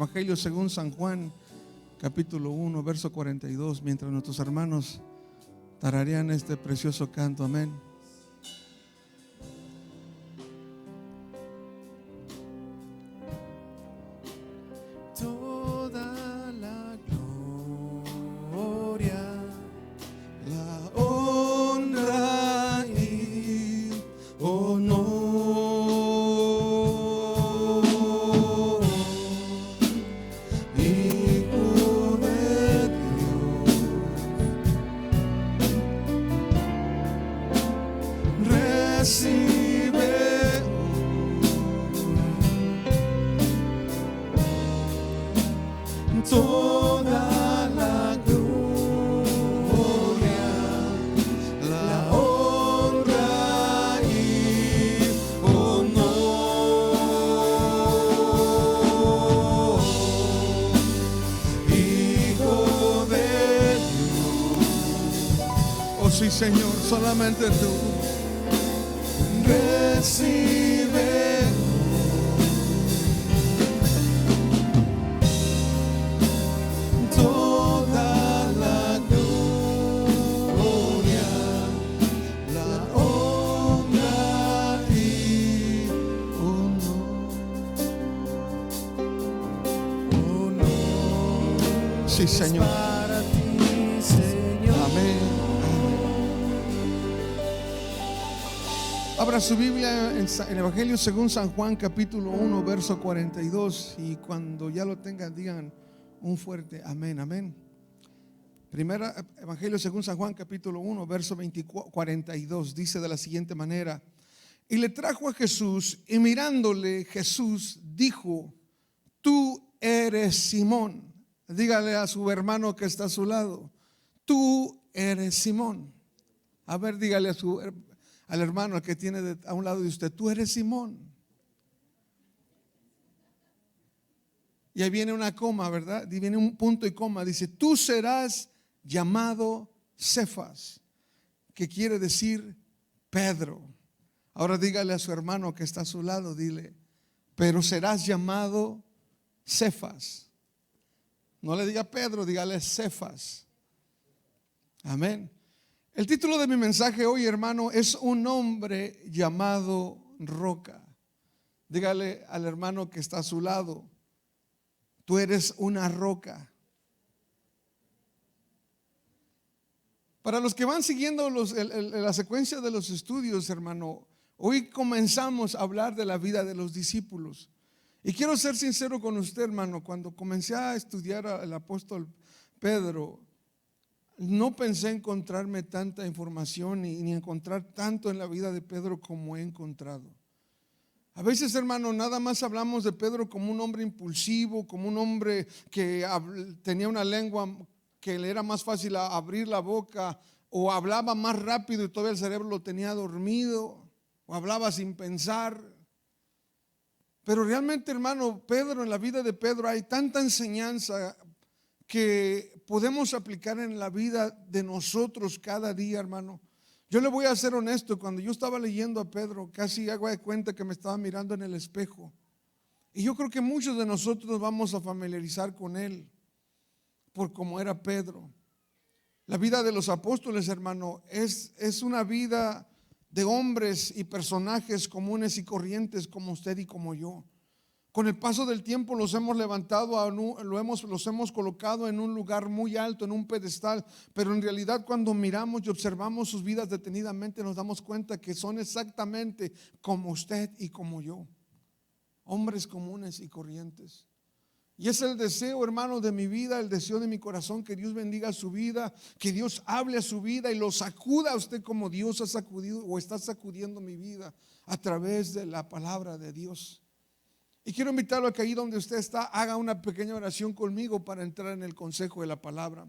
Evangelio según San Juan, capítulo 1, verso 42, mientras nuestros hermanos tararean este precioso canto. Amén. Toda la gloria, La honra y honor, Hijo de Dios, recibe toda la gloria, la honra y honor, Hijo de Dios. Oh sí, Señor, solamente tú recibe toda la gloria, la honra y honor. Sí, Señor. para ti, Señor. Amén. Abra su Biblia en el Evangelio según San Juan, capítulo 1, verso 42. Y cuando ya lo tengan, digan un fuerte amén, amén. Primera Evangelio según San Juan, capítulo 1, verso 42. Dice de la siguiente manera: y le trajo a Jesús, y mirándole Jesús dijo: tú eres Simón. Dígale a su hermano que está a su lado: tú eres Simón. A ver, dígale al hermano que tiene a un lado de usted: tú eres Simón. Y ahí viene una coma, ¿verdad? Y viene un punto y coma. Dice: tú serás llamado Cefas, que quiere decir Pedro. Ahora dígale a su hermano que está a su lado, dile: pero serás llamado Cefas. No le diga Pedro, dígale Cefas. Amén. El título de mi mensaje hoy, hermano, es un hombre llamado Roca. Dígale al hermano que está a su lado: tú eres una roca. Para los que van siguiendo la secuencia de los estudios, hermano, hoy comenzamos a hablar de la vida de los discípulos. Y quiero ser sincero con usted, hermano. Cuando comencé a estudiar al apóstol Pedro, no pensé encontrarme tanta información ni encontrar tanto en la vida de Pedro como he encontrado. A veces, hermano, nada más hablamos de Pedro como un hombre impulsivo, como un hombre que tenía una lengua que le era más fácil abrir la boca, o hablaba más rápido y todavía el cerebro lo tenía dormido, o hablaba sin pensar. Pero realmente, hermano, Pedro, en la vida de Pedro hay tanta enseñanza que podemos aplicar en la vida de nosotros cada día, hermano. Yo le voy a ser honesto: cuando yo estaba leyendo a Pedro, casi hago de cuenta que me estaba mirando en el espejo. Y yo creo que muchos de nosotros nos vamos a familiarizar con él, por cómo era Pedro. La vida de los apóstoles, hermano, es una vida de hombres y personajes comunes y corrientes como usted y como yo. Con el paso del tiempo los hemos levantado, los hemos colocado en un lugar muy alto, en un pedestal. Pero en realidad, cuando miramos y observamos sus vidas detenidamente, nos damos cuenta que son exactamente como usted y como yo, hombres comunes y corrientes. Y es el deseo, hermano, de mi vida, el deseo de mi corazón, que Dios bendiga su vida, que Dios hable a su vida y lo sacuda a usted como Dios ha sacudido o está sacudiendo mi vida a través de la palabra de Dios. Y quiero invitarlo a que ahí donde usted está haga una pequeña oración conmigo para entrar en el consejo de la palabra.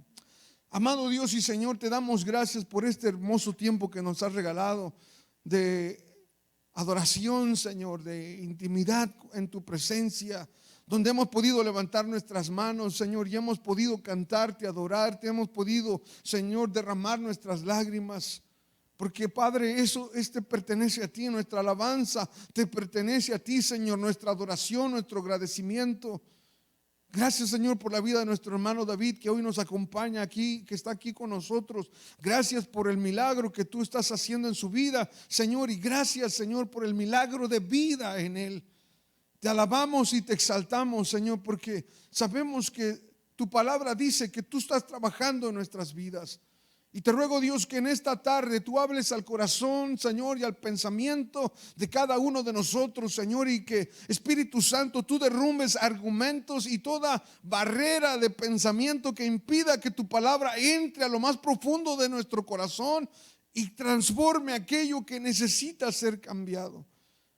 Amado Dios y Señor, te damos gracias por este hermoso tiempo que nos has regalado de adoración, Señor, de intimidad en tu presencia, donde hemos podido levantar nuestras manos, Señor, y hemos podido cantarte, adorarte, hemos podido, Señor, derramar nuestras lágrimas. Porque, Padre, eso te pertenece a ti, nuestra alabanza te pertenece a ti, Señor, nuestra adoración, nuestro agradecimiento. Gracias, Señor, por la vida de nuestro hermano David, que hoy nos acompaña aquí, que está aquí con nosotros. Gracias por el milagro que tú estás haciendo en su vida, Señor. Y gracias, Señor, por el milagro de vida en él. Te alabamos y te exaltamos, Señor, porque sabemos que tu palabra dice que tú estás trabajando en nuestras vidas. Y te ruego, Dios, que en esta tarde tú hables al corazón, Señor, y al pensamiento de cada uno de nosotros, Señor, y que, Espíritu Santo, tú derrumbes argumentos y toda barrera de pensamiento que impida que tu palabra entre a lo más profundo de nuestro corazón y transforme aquello que necesita ser cambiado.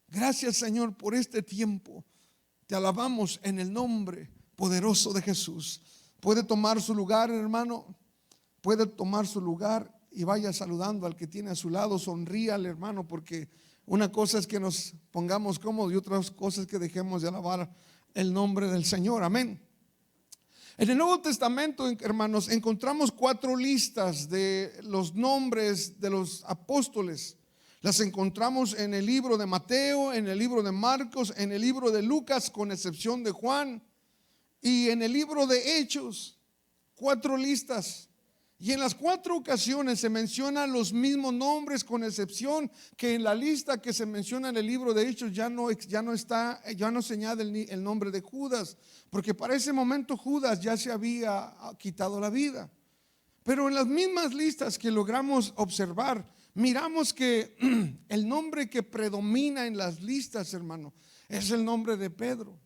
Gracias, Señor, por este tiempo. Te alabamos en el nombre poderoso de Jesús. Puede tomar su lugar, hermano. Puede tomar su lugar y vaya saludando al que tiene a su lado. Sonríale, hermano, porque una cosa es que nos pongamos cómodos y otras cosas que dejemos de alabar el nombre del Señor. Amén. En el Nuevo Testamento, hermanos, encontramos 4 listas de los nombres de los apóstoles. Las encontramos en el libro de Mateo, en el libro de Marcos, en el libro de Lucas, con excepción de Juan, y en el libro de Hechos. 4 listas. Y en las 4 ocasiones se mencionan los mismos nombres, con excepción que en la lista que se menciona en el libro de Hechos ya no se añade el nombre de Judas, porque para ese momento Judas ya se había quitado la vida. Pero en las mismas listas que logramos observar, miramos que el nombre que predomina en las listas, hermano, es el nombre de Pedro.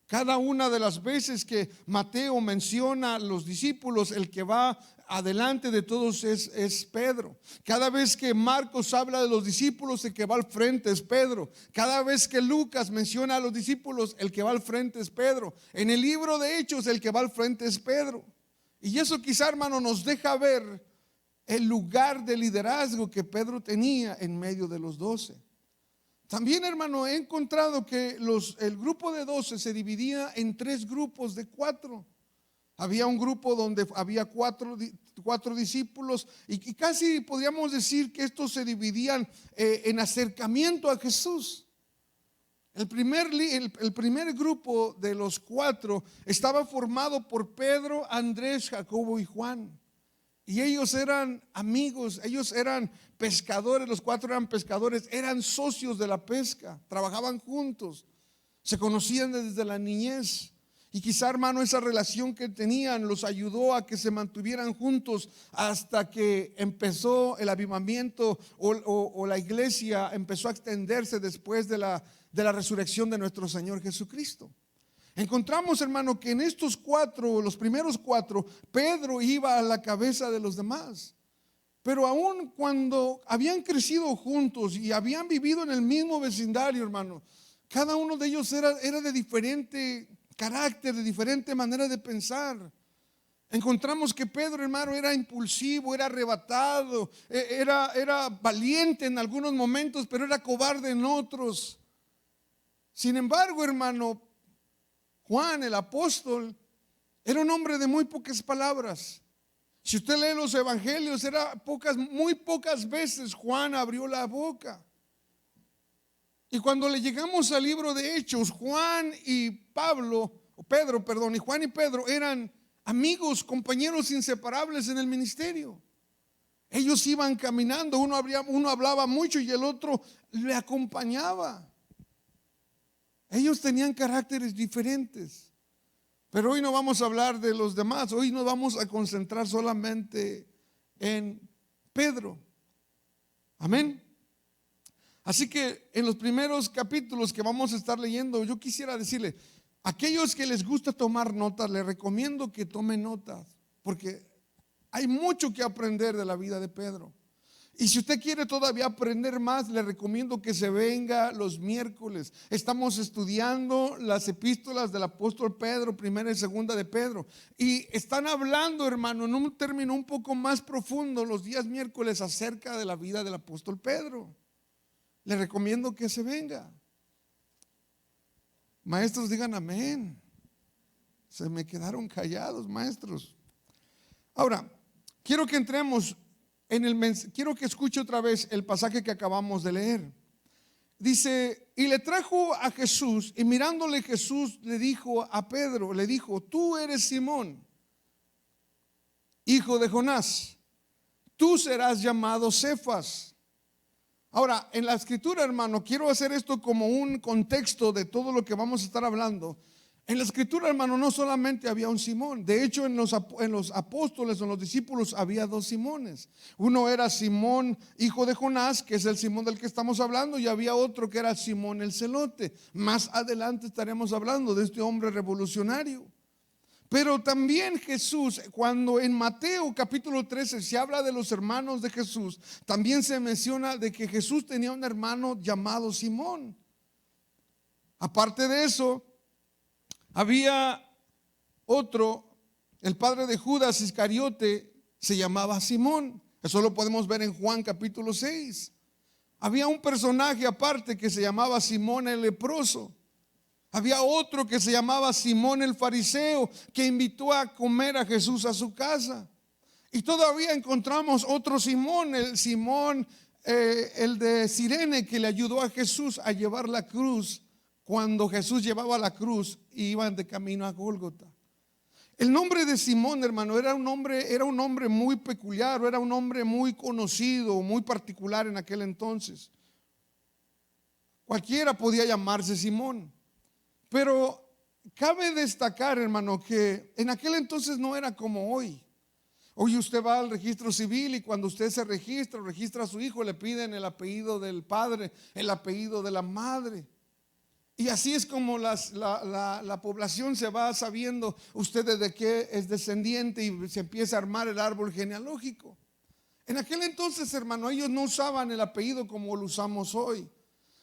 Cada una de las veces que Mateo menciona a los discípulos, el que va adelante de todos es Pedro. Cada vez que Marcos habla de los discípulos, el que va al frente es Pedro. Cada vez que Lucas menciona a los discípulos, el que va al frente es Pedro. En el libro de Hechos, el que va al frente es Pedro. Y eso quizá, hermano, nos deja ver el lugar de liderazgo que Pedro tenía en medio de los 12. También, hermano, he encontrado que el grupo de 12 se dividía en 3 grupos de 4. Había un grupo donde había cuatro discípulos y casi podríamos decir que estos se dividían en acercamiento a Jesús. El primer grupo de los 4 estaba formado por Pedro, Andrés, Jacobo y Juan. Y ellos eran amigos, ellos eran pescadores, los 4 eran pescadores, eran socios de la pesca, trabajaban juntos, se conocían desde la niñez. Y quizá, hermano, esa relación que tenían los ayudó a que se mantuvieran juntos hasta que empezó el avivamiento o la iglesia empezó a extenderse después de la resurrección de nuestro Señor Jesucristo. Encontramos, hermano, que en estos 4, los primeros 4, Pedro iba a la cabeza de los demás. Pero aún cuando habían crecido juntos y habían vivido en el mismo vecindario, hermano, cada uno de ellos era de diferente carácter, de diferente manera de pensar. Encontramos que Pedro, hermano, era impulsivo, era arrebatado, era valiente en algunos momentos, pero era cobarde en otros. Sin embargo, hermano, Juan, el apóstol, era un hombre de muy pocas palabras. Si usted lee los evangelios, muy pocas veces Juan abrió la boca. Y cuando le llegamos al libro de Hechos, Juan y Pedro eran amigos, compañeros inseparables en el ministerio. Ellos iban caminando, uno hablaba mucho y el otro le acompañaba. Ellos tenían caracteres diferentes. Pero hoy no vamos a hablar de los demás, hoy nos vamos a concentrar solamente en Pedro. Amén. Así que en los primeros capítulos que vamos a estar leyendo, yo quisiera decirle, aquellos que les gusta tomar notas, les recomiendo que tomen notas, porque hay mucho que aprender de la vida de Pedro. Y si usted quiere todavía aprender más, le recomiendo que se venga los miércoles. Estamos estudiando las epístolas del apóstol Pedro, primera y segunda de Pedro. Y están hablando, hermano, en un término un poco más profundo los días miércoles acerca de la vida del apóstol Pedro. Le recomiendo que se venga. Maestros, digan amén. Se me quedaron callados, maestros. Ahora, quiero que entremos quiero que escuche otra vez el pasaje que acabamos de leer. dice, y le trajo a Jesús, y mirándole Jesús le dijo a Pedro, le dijo, tú eres Simón, hijo de Jonás, tú serás llamado Cefas. Ahora, en la escritura, hermano, quiero hacer esto como un contexto de todo lo que vamos a estar hablando. En la escritura, hermano, no solamente había un Simón. De hecho, en los apóstoles o en los discípulos había dos Simones. Uno era Simón, hijo de Jonás, que es el Simón del que estamos hablando, y había otro que era Simón el Celote. Más adelante estaremos hablando de este hombre revolucionario. Pero también Jesús, cuando en Mateo capítulo 13 se habla de los hermanos de Jesús, también se menciona de que Jesús tenía un hermano llamado Simón. Aparte de eso, había otro, el padre de Judas Iscariote, se llamaba Simón. Eso lo podemos ver en Juan capítulo 6. Había un personaje aparte que se llamaba Simón el leproso. Había otro que se llamaba Simón el fariseo, que invitó a comer a Jesús a su casa. Y todavía encontramos otro Simón, el Simón, el de Cirene, que le ayudó a Jesús a llevar la cruz. Cuando Jesús llevaba la cruz, iban de camino a Gólgota. El nombre de Simón, hermano, era un nombre muy peculiar, era un nombre muy conocido, muy particular en aquel entonces. Cualquiera podía llamarse Simón. Pero cabe destacar, hermano, que en aquel entonces no era como hoy. Hoy usted va al registro civil y cuando usted se registra a su hijo, le piden el apellido del padre, el apellido de la madre. Y así es como la población se va sabiendo usted de qué es descendiente y se empieza a armar el árbol genealógico. En aquel entonces, hermano, ellos no usaban el apellido como lo usamos hoy.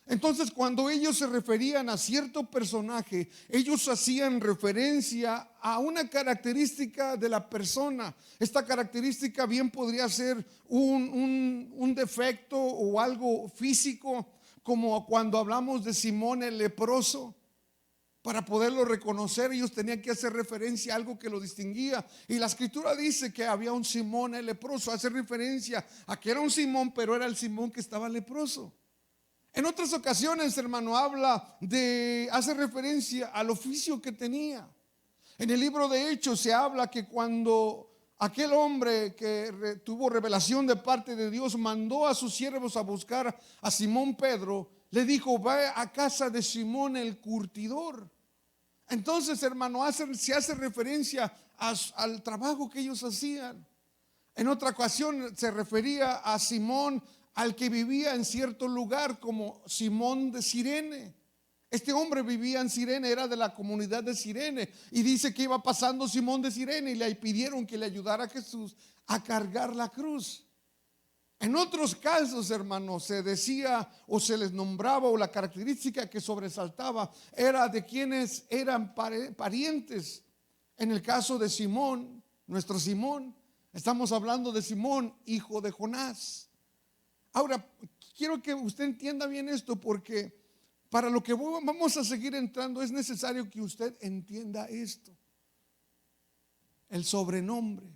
Entonces, cuando ellos se referían a cierto personaje, ellos hacían referencia a una característica de la persona. Esta característica bien podría ser un defecto o algo físico, como cuando hablamos de Simón el leproso. Para poderlo reconocer, ellos tenían que hacer referencia a algo que lo distinguía. Y la escritura dice que había un Simón el leproso. Hace referencia a que era un Simón, pero era el Simón que estaba leproso. En otras ocasiones, hermano, hace referencia al oficio que tenía. En el libro de Hechos se habla que cuando aquel hombre que tuvo revelación de parte de Dios mandó a sus siervos a buscar a Simón Pedro, le dijo: va a casa de Simón el curtidor. Entonces, hermano, se hace referencia al trabajo que ellos hacían. En otra ocasión se refería a Simón, al que vivía en cierto lugar, como Simón de Cirene. Este hombre vivía en Cirene, era de la comunidad de Cirene, y dice que iba pasando Simón de Cirene y le pidieron que le ayudara a Jesús a cargar la cruz. En otros casos, hermanos, se decía o se les nombraba, o la característica que sobresaltaba era de quienes eran parientes. En el caso de Simón, nuestro Simón, estamos hablando de Simón, hijo de Jonás. Ahora, quiero que usted entienda bien esto, porque para lo que vamos a seguir entrando es necesario que usted entienda esto. El sobrenombre.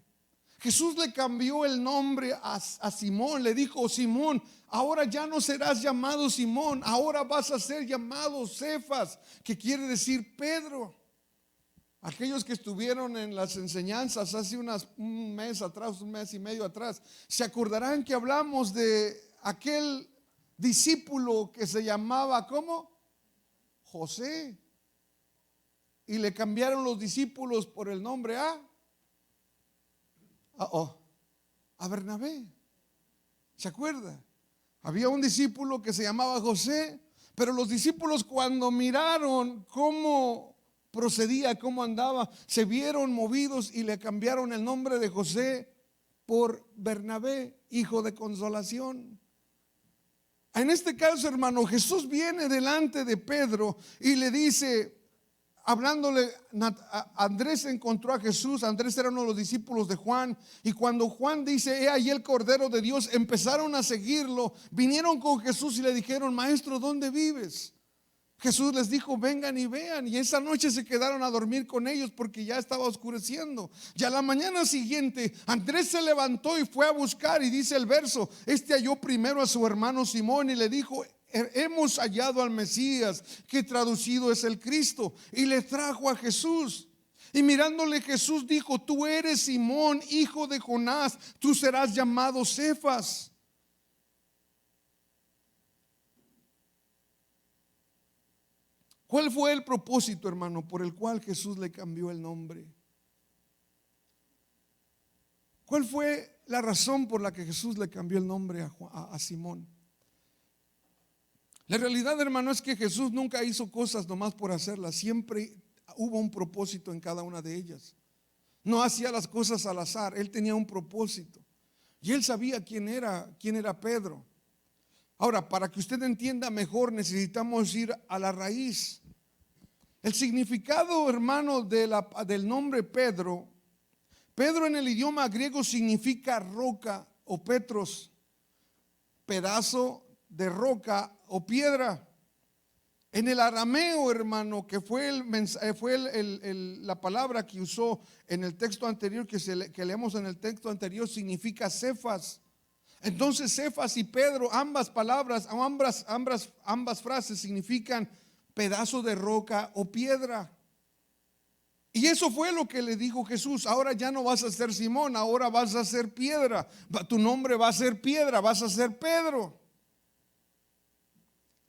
Jesús le cambió el nombre a Simón, le dijo: Simón, ahora ya no serás llamado Simón, ahora vas a ser llamado Cefas, que quiere decir Pedro. Aquellos que estuvieron en las enseñanzas hace un mes atrás, un mes y medio atrás, se acordarán que hablamos de aquel discípulo que se llamaba, ¿cómo? José. Y le cambiaron los discípulos por el nombre a Bernabé. ¿Se acuerda? Había un discípulo que se llamaba José, pero los discípulos, cuando miraron cómo procedía, cómo andaba, se vieron movidos y le cambiaron el nombre de José por Bernabé, hijo de consolación. En este caso, hermano, Jesús viene delante de Pedro y le dice, hablándole, Andrés encontró a Jesús. Andrés era uno de los discípulos de Juan, y cuando Juan dice: he ahí el Cordero de Dios, empezaron a seguirlo, vinieron con Jesús y le dijeron: Maestro, ¿dónde vives? Jesús les dijo: vengan y vean. Y esa noche se quedaron a dormir con ellos porque ya estaba oscureciendo. Y a la mañana siguiente Andrés se levantó y fue a buscar, y dice el verso: este halló primero a su hermano Simón y le dijo: hemos hallado al Mesías, que traducido es el Cristo, y le trajo a Jesús. Y mirándole Jesús dijo: tú eres Simón, hijo de Jonás, tú serás llamado Cefas. ¿Cuál fue el propósito, hermano, por el cual Jesús le cambió el nombre? ¿Cuál fue la razón por la que Jesús le cambió el nombre a Simón? La realidad, hermano, es que Jesús nunca hizo cosas nomás por hacerlas. Siempre hubo un propósito en cada una de ellas. No hacía las cosas al azar. Él tenía un propósito. Y él sabía quién era Pedro. Ahora, para que usted entienda mejor, necesitamos ir a la raíz. El significado, hermano, del nombre Pedro. Pedro en el idioma griego significa roca o petros, pedazo de roca o piedra. En el arameo, hermano, que fue la palabra que usó en el texto anterior, que leemos en el texto anterior, significa Cefas. Entonces Cefas y Pedro, ambas palabras, ambas frases significan pedazo de roca o piedra. Y eso fue lo que le dijo Jesús: ahora ya no vas a ser Simón, ahora vas a ser piedra. Tu nombre va a ser piedra, vas a ser Pedro.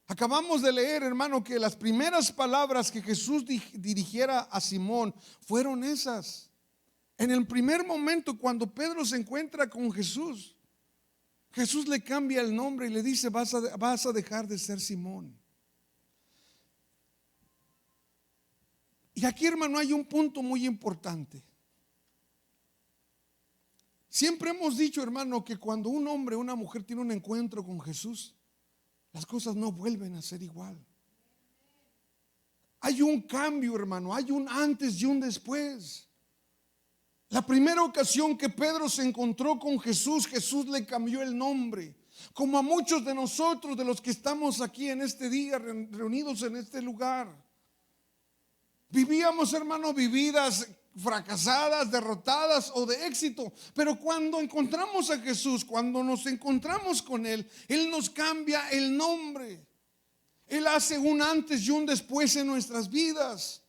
Acabamos de leer, hermano, que las primeras palabras que Jesús dirigiera a Simón fueron esas. En el primer momento, cuando Pedro se encuentra con Jesús, Jesús le cambia el nombre y le dice: vas a dejar de ser Simón. Y aquí, hermano, hay un punto muy importante. Siempre hemos dicho, hermano, que cuando un hombre o una mujer tiene un encuentro con Jesús, las cosas no vuelven a ser igual. Hay un cambio, hermano, hay un antes y un después. La primera ocasión que Pedro se encontró con Jesús, Jesús le cambió el nombre. Como a muchos de nosotros, de los que estamos aquí en este día, reunidos en este lugar. Vivíamos, hermano, vividas fracasadas, derrotadas o de éxito. Pero cuando encontramos a Jesús, cuando nos encontramos con Él, Él nos cambia el nombre. Él hace un antes y un después en nuestras vidas.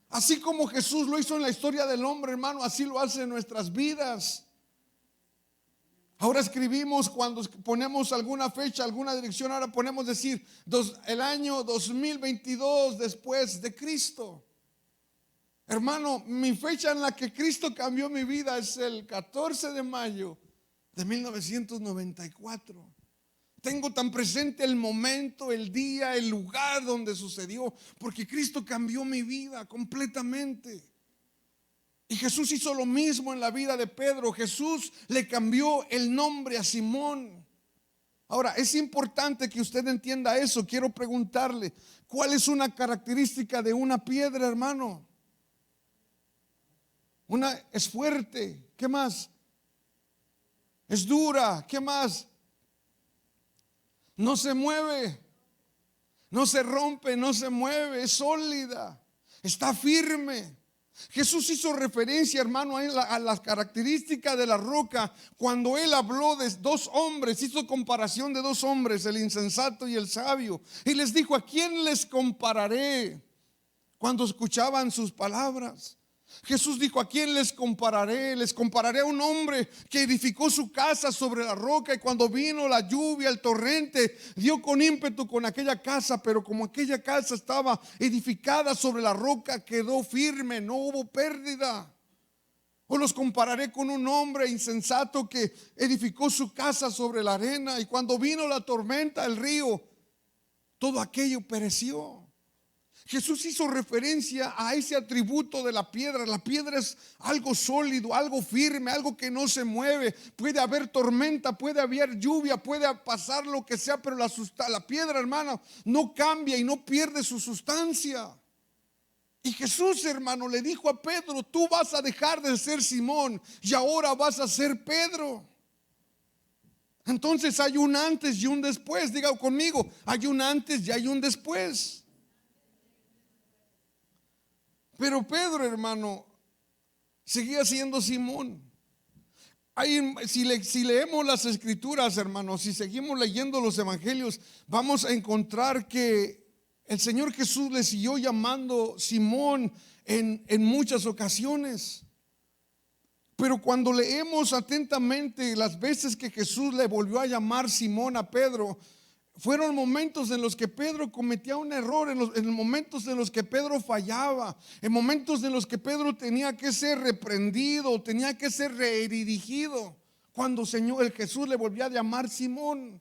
Así como Jesús lo hizo en la historia del hombre, hermano, así lo hace en nuestras vidas. Ahora escribimos, cuando ponemos alguna fecha, alguna dirección, ahora ponemos decir el año 2022 después de Cristo. Hermano, mi fecha en la que Cristo cambió mi vida es el 14 de mayo de 1994. Tengo tan presente el momento, el día, el lugar donde sucedió, porque Cristo cambió mi vida completamente. Y Jesús hizo lo mismo en la vida de Pedro. Jesús le cambió el nombre a Simón. Ahora, es importante que usted entienda eso. Quiero preguntarle: ¿cuál es una característica de una piedra, hermano? Es fuerte. ¿Qué más? Es dura. ¿Qué más? No se mueve, no se rompe, no se mueve, es sólida, está firme. Jesús hizo referencia, hermano, a las características de la roca cuando Él habló de dos hombres. Hizo comparación de dos hombres, el insensato y el sabio, y les dijo: ¿a quién les compararé? Cuando escuchaban sus palabras, Jesús dijo: ¿a quién les compararé? Les compararé a un hombre que edificó su casa sobre la roca, y cuando vino la lluvia, el torrente, dio con ímpetu con aquella casa, pero como aquella casa estaba edificada sobre la roca, quedó firme, no hubo pérdida. O los compararé con un hombre insensato que edificó su casa sobre la arena, y cuando vino la tormenta, el río, todo aquello pereció. Jesús hizo referencia a ese atributo de la piedra. La piedra es algo sólido, algo firme, algo que no se mueve. Puede haber tormenta, puede haber lluvia, puede pasar lo que sea, pero la piedra, hermano, no cambia y no pierde su sustancia. Y Jesús, hermano, le dijo a Pedro: tú vas a dejar de ser Simón y ahora vas a ser Pedro. Entonces hay un antes y un después. Diga conmigo: hay un antes y hay un después. Pero Pedro, hermano, seguía siendo Simón. Si leemos las escrituras, hermanos, si seguimos leyendo los evangelios, vamos a encontrar que el Señor Jesús le siguió llamando Simón en muchas ocasiones. Pero cuando leemos atentamente las veces que Jesús le volvió a llamar Simón a Pedro, fueron momentos en los que Pedro cometía un error, en momentos en los que Pedro fallaba, en momentos en los que Pedro tenía que ser reprendido, tenía que ser redirigido. Cuando el Jesús le volvía a llamar Simón.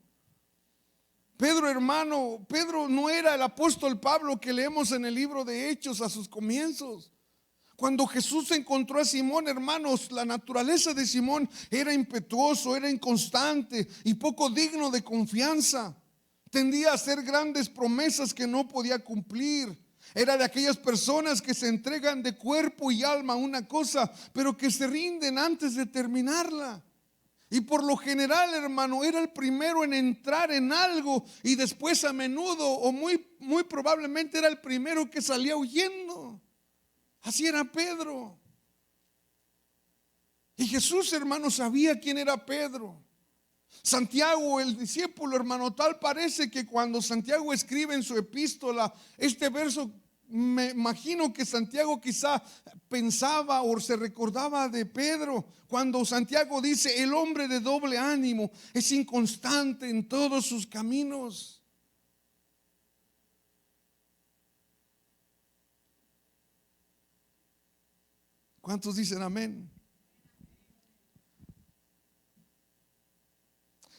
Pedro, hermano, Pedro no era el apóstol Pablo que leemos en el libro de Hechos a sus comienzos. Cuando Jesús encontró a Simón, hermanos, la naturaleza de Simón era impetuoso, era inconstante y poco digno de confianza. Tendía a hacer grandes promesas que no podía cumplir. Era de aquellas personas que se entregan de cuerpo y alma a una cosa, pero que se rinden antes de terminarla. Y por lo general, hermano, era el primero en entrar en algo y después a menudo o muy probablemente era el primero que salía huyendo. Así era Pedro. Y Jesús, hermano, sabía quién era Pedro. Santiago, el discípulo, hermano, tal parece que cuando Santiago escribe en su epístola este verso, me imagino que Santiago quizá pensaba o se recordaba de Pedro. Cuando Santiago dice: el hombre de doble ánimo es inconstante en todos sus caminos. ¿Cuántos dicen amén?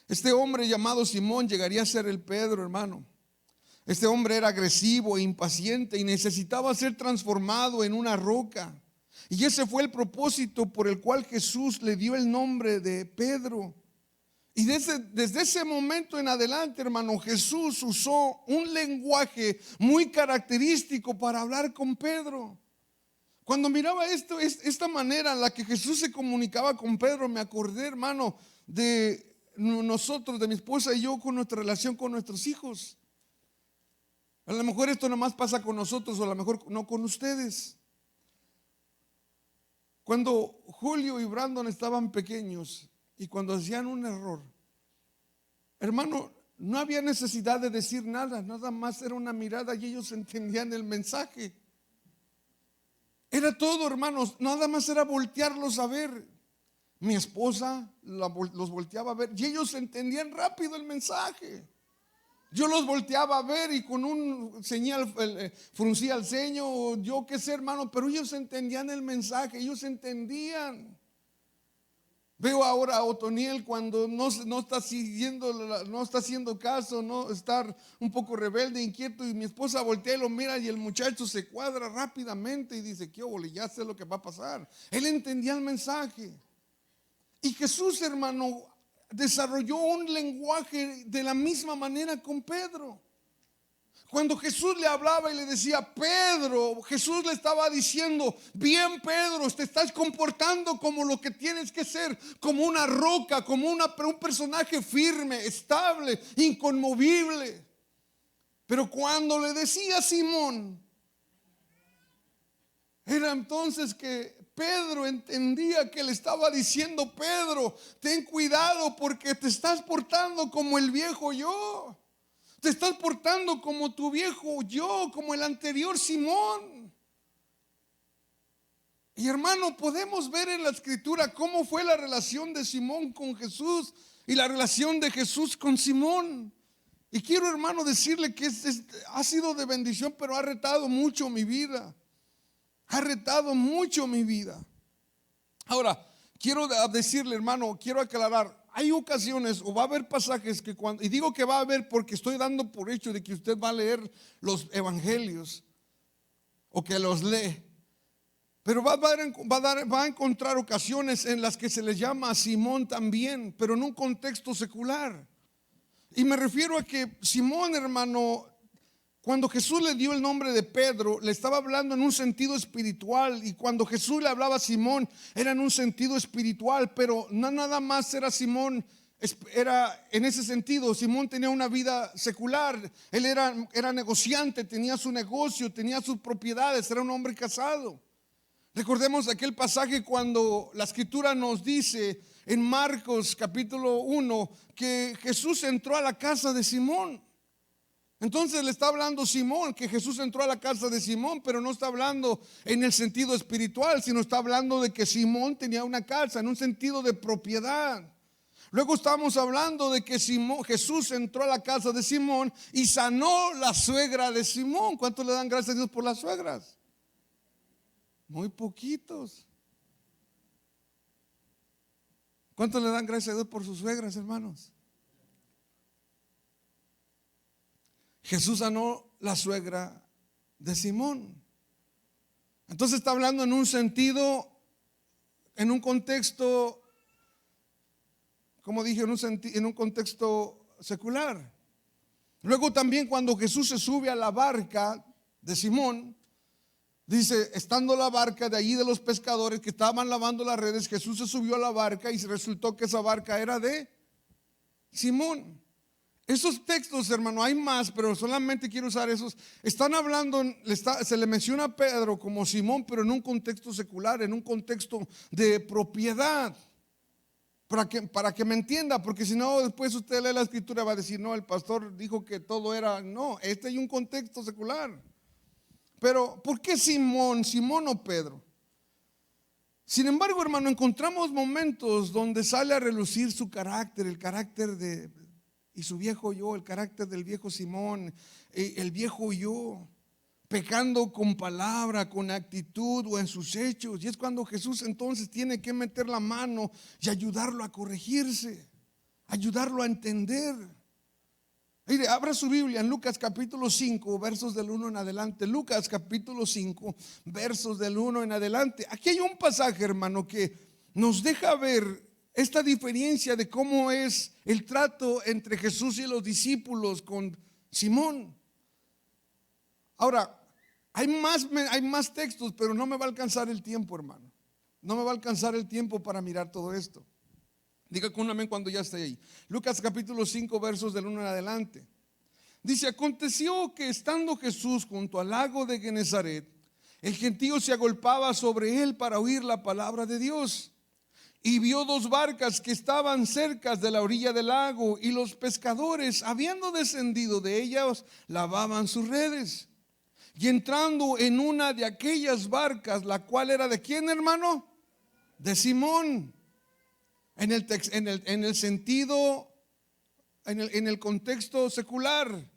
Este hombre llamado Simón llegaría a ser el Pedro, hermano. Este hombre era agresivo e impaciente y necesitaba ser transformado en una roca. Y ese fue el propósito por el cual Jesús le dio el nombre de Pedro. Y desde ese momento en adelante, hermano, Jesús usó un lenguaje muy característico para hablar con Pedro. Cuando miraba esta manera en la que Jesús se comunicaba con Pedro, me acordé, hermano, de nosotros, de mi esposa y yo, con nuestra relación con nuestros hijos. A lo mejor esto nomás pasa con nosotros, o a lo mejor no con ustedes. Cuando Julio y Brandon estaban pequeños y cuando hacían un error, hermano, no había necesidad de decir nada, nada más era una mirada y ellos entendían el mensaje. Era todo, hermanos, nada más era voltearlos a ver. Mi esposa los volteaba a ver y ellos entendían rápido el mensaje. Yo los volteaba a ver y con un señal fruncía el ceño, yo qué sé, hermano, pero ellos entendían el mensaje, ellos entendían. Veo ahora a Otoniel cuando no está siguiendo, no está haciendo caso, no estar un poco rebelde, inquieto, y mi esposa voltea y lo mira y el muchacho se cuadra rápidamente y dice: ¿qué ole? Ya sé lo que va a pasar. Él entendía el mensaje. Y Jesús, hermano, desarrolló un lenguaje de la misma manera con Pedro. Cuando Jesús le hablaba y le decía Pedro, Jesús le estaba diciendo: bien, Pedro, te estás comportando como lo que tienes que ser, como una roca, como un personaje firme, estable, inconmovible. Pero cuando le decía Simón, era entonces que Pedro entendía que le estaba diciendo: Pedro, ten cuidado porque te estás portando como el viejo yo. Te estás portando como tu viejo yo, como el anterior Simón. Y hermano, podemos ver en la escritura cómo fue la relación de Simón con Jesús y la relación de Jesús con Simón. Y quiero, hermano, decirle que ha sido de bendición, pero ha retado mucho mi vida. Ha retado mucho mi vida. Ahora, quiero decirle, hermano, quiero aclarar. Hay ocasiones o va a haber pasajes que y digo que va a haber porque estoy dando por hecho de que usted va a leer los evangelios o que los lee. Pero va a encontrar ocasiones en las que se le llama a Simón también, pero en un contexto secular. Y me refiero a que Simón, hermano, cuando Jesús le dio el nombre de Pedro, le estaba hablando en un sentido espiritual. Y cuando Jesús le hablaba a Simón, era en un sentido espiritual. Pero no nada más era Simón, era en ese sentido. Simón tenía una vida secular. Él era negociante, tenía su negocio, tenía sus propiedades, era un hombre casado. Recordemos aquel pasaje cuando la escritura nos dice en Marcos capítulo 1 que Jesús entró a la casa de Simón. Entonces le está hablando Simón, que Jesús entró a la casa de Simón, pero no está hablando en el sentido espiritual, sino está hablando de que Simón tenía una casa en un sentido de propiedad. Luego estamos hablando de que Jesús entró a la casa de Simón y sanó la suegra de Simón. ¿Cuántos le dan gracias a Dios por las suegras? Muy poquitos. ¿Cuántos le dan gracias a Dios por sus suegras, hermanos? Jesús sanó la suegra de Simón. Entonces está hablando en un sentido, en un contexto, como dije, en un contexto secular. Luego también cuando Jesús se sube a la barca de Simón, dice, estando la barca de allí de los pescadores que estaban lavando las redes, Jesús se subió a la barca y resultó que esa barca era de Simón. Esos textos, hermano, hay más, pero solamente quiero usar esos. Están hablando, se le menciona a Pedro como Simón, pero en un contexto secular, en un contexto de propiedad. Para que me entienda, porque si no, después usted lee la escritura y va a decir, no, el pastor dijo que todo era, no, hay un contexto secular. Pero, ¿por qué Simón o Pedro? Sin embargo, hermano, encontramos momentos donde sale a relucir su carácter, el carácter y su viejo yo, el carácter del viejo Simón, el viejo yo, pecando con palabra, con actitud o en sus hechos. Y es cuando Jesús entonces tiene que meter la mano y ayudarlo a corregirse, ayudarlo a entender. Mire, abra su Biblia en Lucas capítulo 5, versos del 1 en adelante. Lucas capítulo 5, versos del 1 en adelante. Aquí hay un pasaje, hermano, que nos deja ver esta diferencia de cómo es el trato entre Jesús y los discípulos con Simón. Ahora, hay más textos, pero no me va a alcanzar el tiempo, hermano. No me va a alcanzar el tiempo para mirar todo esto. Diga con un amén cuando ya esté ahí. Lucas capítulo 5, versos del 1 en adelante. Dice, aconteció que estando Jesús junto al lago de Genezaret, el gentío se agolpaba sobre él para oír la palabra de Dios. Y vio dos barcas que estaban cerca de la orilla del lago, y los pescadores, habiendo descendido de ellas, lavaban sus redes. Y entrando en una de aquellas barcas, la cual era de ¿quién, hermano? De Simón. En el sentido, en el contexto secular,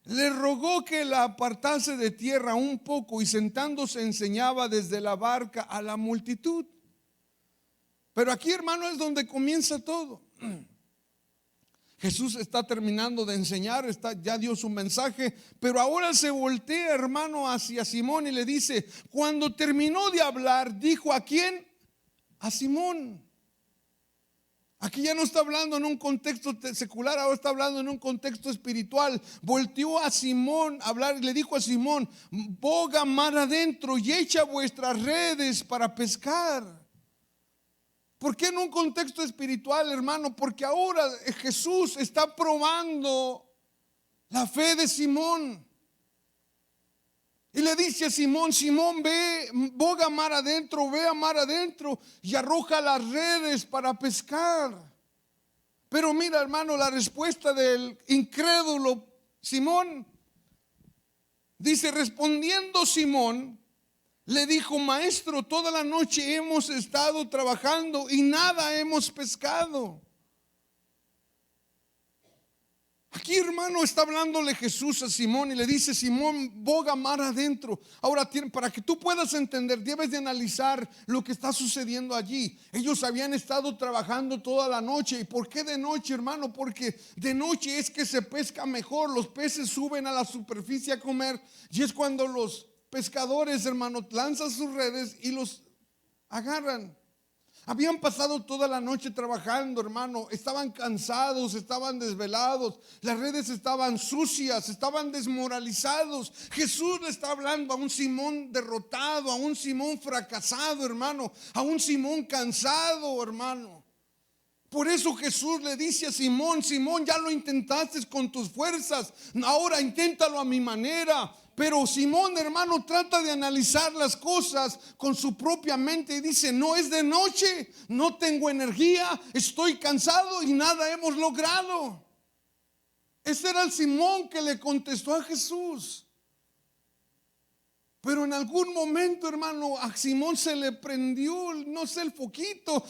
le rogó que la apartase de tierra un poco, y sentándose enseñaba desde la barca a la multitud. Pero aquí, hermano, es donde comienza todo. Jesús está terminando de enseñar, ya dio su mensaje, pero ahora se voltea, hermano, hacia Simón y le dice, cuando terminó de hablar, dijo, ¿a quién? A Simón. Aquí ya no está hablando en un contexto secular, ahora está hablando en un contexto espiritual. Volteó a Simón a hablar y le dijo a Simón, boga mar adentro y echa vuestras redes para pescar. ¿Por qué en un contexto espiritual, hermano? Porque ahora Jesús está probando la fe de Simón. Y le dice a Simón, Simón, ve, boga mar adentro, ve a mar adentro y arroja las redes para pescar. Pero mira, hermano, la respuesta del incrédulo Simón. Dice, respondiendo Simón, le dijo, maestro, toda la noche hemos estado trabajando y nada hemos pescado. Aquí, hermano, está hablándole Jesús a Simón y le dice, Simón, boga mar adentro. Ahora, para que tú puedas entender, debes de analizar lo que está sucediendo allí. Ellos habían estado trabajando toda la noche. ¿Y por qué de noche, hermano? Porque de noche es que se pesca mejor. Los peces suben a la superficie a comer y es cuando los pescadores, hermano, lanzan sus redes y los agarran. Habían pasado toda la noche trabajando, hermano. Estaban cansados, estaban desvelados. Las redes estaban sucias, estaban desmoralizados. Jesús le está hablando a un Simón derrotado, a un Simón fracasado, hermano, a un Simón cansado, hermano. Por eso Jesús le dice a Simón, Simón, ya lo intentaste con tus fuerzas, ahora inténtalo a mi manera. Pero Simón, hermano, trata de analizar las cosas con su propia mente y dice: no es de noche, no tengo energía, estoy cansado y nada hemos logrado. Ese era el Simón que le contestó a Jesús. Pero en algún momento, hermano, a Simón se le prendió, no sé, el foquito,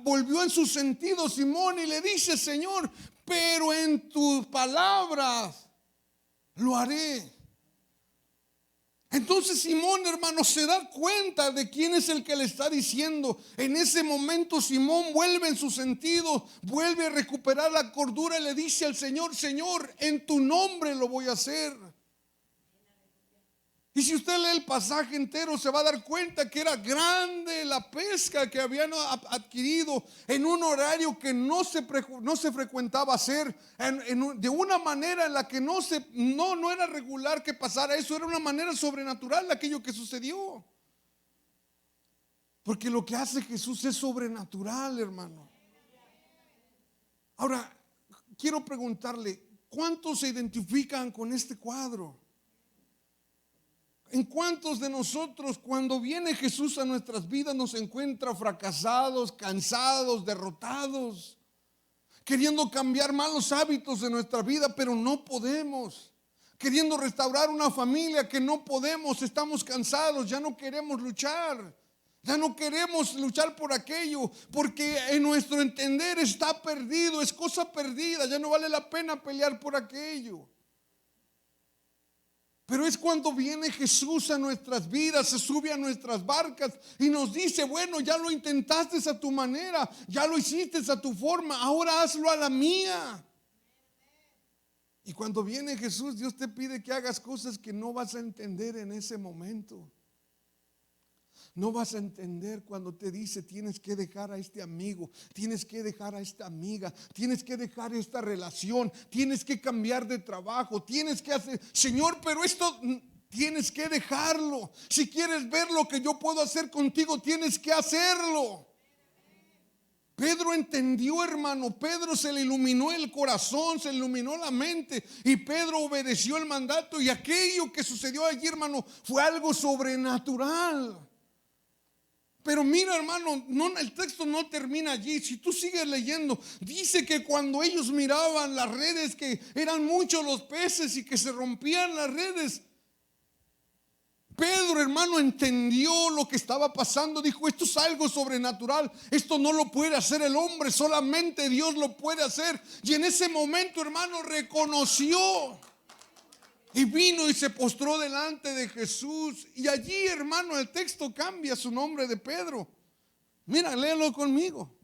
volvió en sus sentidos Simón y le dice: Señor, pero en tus palabras lo haré. Entonces Simón, hermano, se da cuenta de quién es el que le está diciendo. En ese momento Simón vuelve en sus sentidos, vuelve a recuperar la cordura y le dice al Señor: Señor, en tu nombre lo voy a hacer. Y si usted lee el pasaje entero, se va a dar cuenta que era grande la pesca que habían adquirido en un horario que no se frecuentaba hacer, de una manera en la que no era regular que pasara eso. Era una manera sobrenatural aquello que sucedió, porque lo que hace Jesús es sobrenatural, hermano. Ahora, quiero preguntarle: ¿cuántos se identifican con este cuadro? ¿En cuántos de nosotros, cuando viene Jesús a nuestras vidas, nos encuentra fracasados, cansados, derrotados, queriendo cambiar malos hábitos de nuestra vida, pero no podemos? Queriendo restaurar una familia que no podemos, estamos cansados, ya no queremos luchar. Ya no queremos luchar por aquello, porque en nuestro entender está perdido, es cosa perdida, ya no vale la pena pelear por aquello. Pero es cuando viene Jesús a nuestras vidas, se sube a nuestras barcas y nos dice: bueno, ya lo intentaste a tu manera, ya lo hiciste a tu forma, ahora hazlo a la mía. Y cuando viene Jesús, Dios te pide que hagas cosas que no vas a entender en ese momento. No vas a entender cuando te dice: tienes que dejar a este amigo, tienes que dejar a esta amiga, tienes que dejar esta relación, tienes que cambiar de trabajo, tienes que hacer. Señor, pero esto tienes que dejarlo. Si quieres ver lo que yo puedo hacer contigo, tienes que hacerlo. Pedro entendió, hermano. Pedro se le iluminó el corazón, se le iluminó la mente, y Pedro obedeció el mandato, y aquello que sucedió allí, hermano, fue algo sobrenatural. Pero mira, hermano, el texto no termina allí. Si tú sigues leyendo, dice que cuando ellos miraban las redes, que eran muchos los peces y que se rompían las redes, Pedro, hermano, entendió lo que estaba pasando. Dijo: esto es algo sobrenatural, esto no lo puede hacer el hombre, solamente Dios lo puede hacer. Y en ese momento, hermano, reconoció y vino y se postró delante de Jesús. Y allí, hermano, el texto cambia su nombre de Pedro. Mira, léelo conmigo.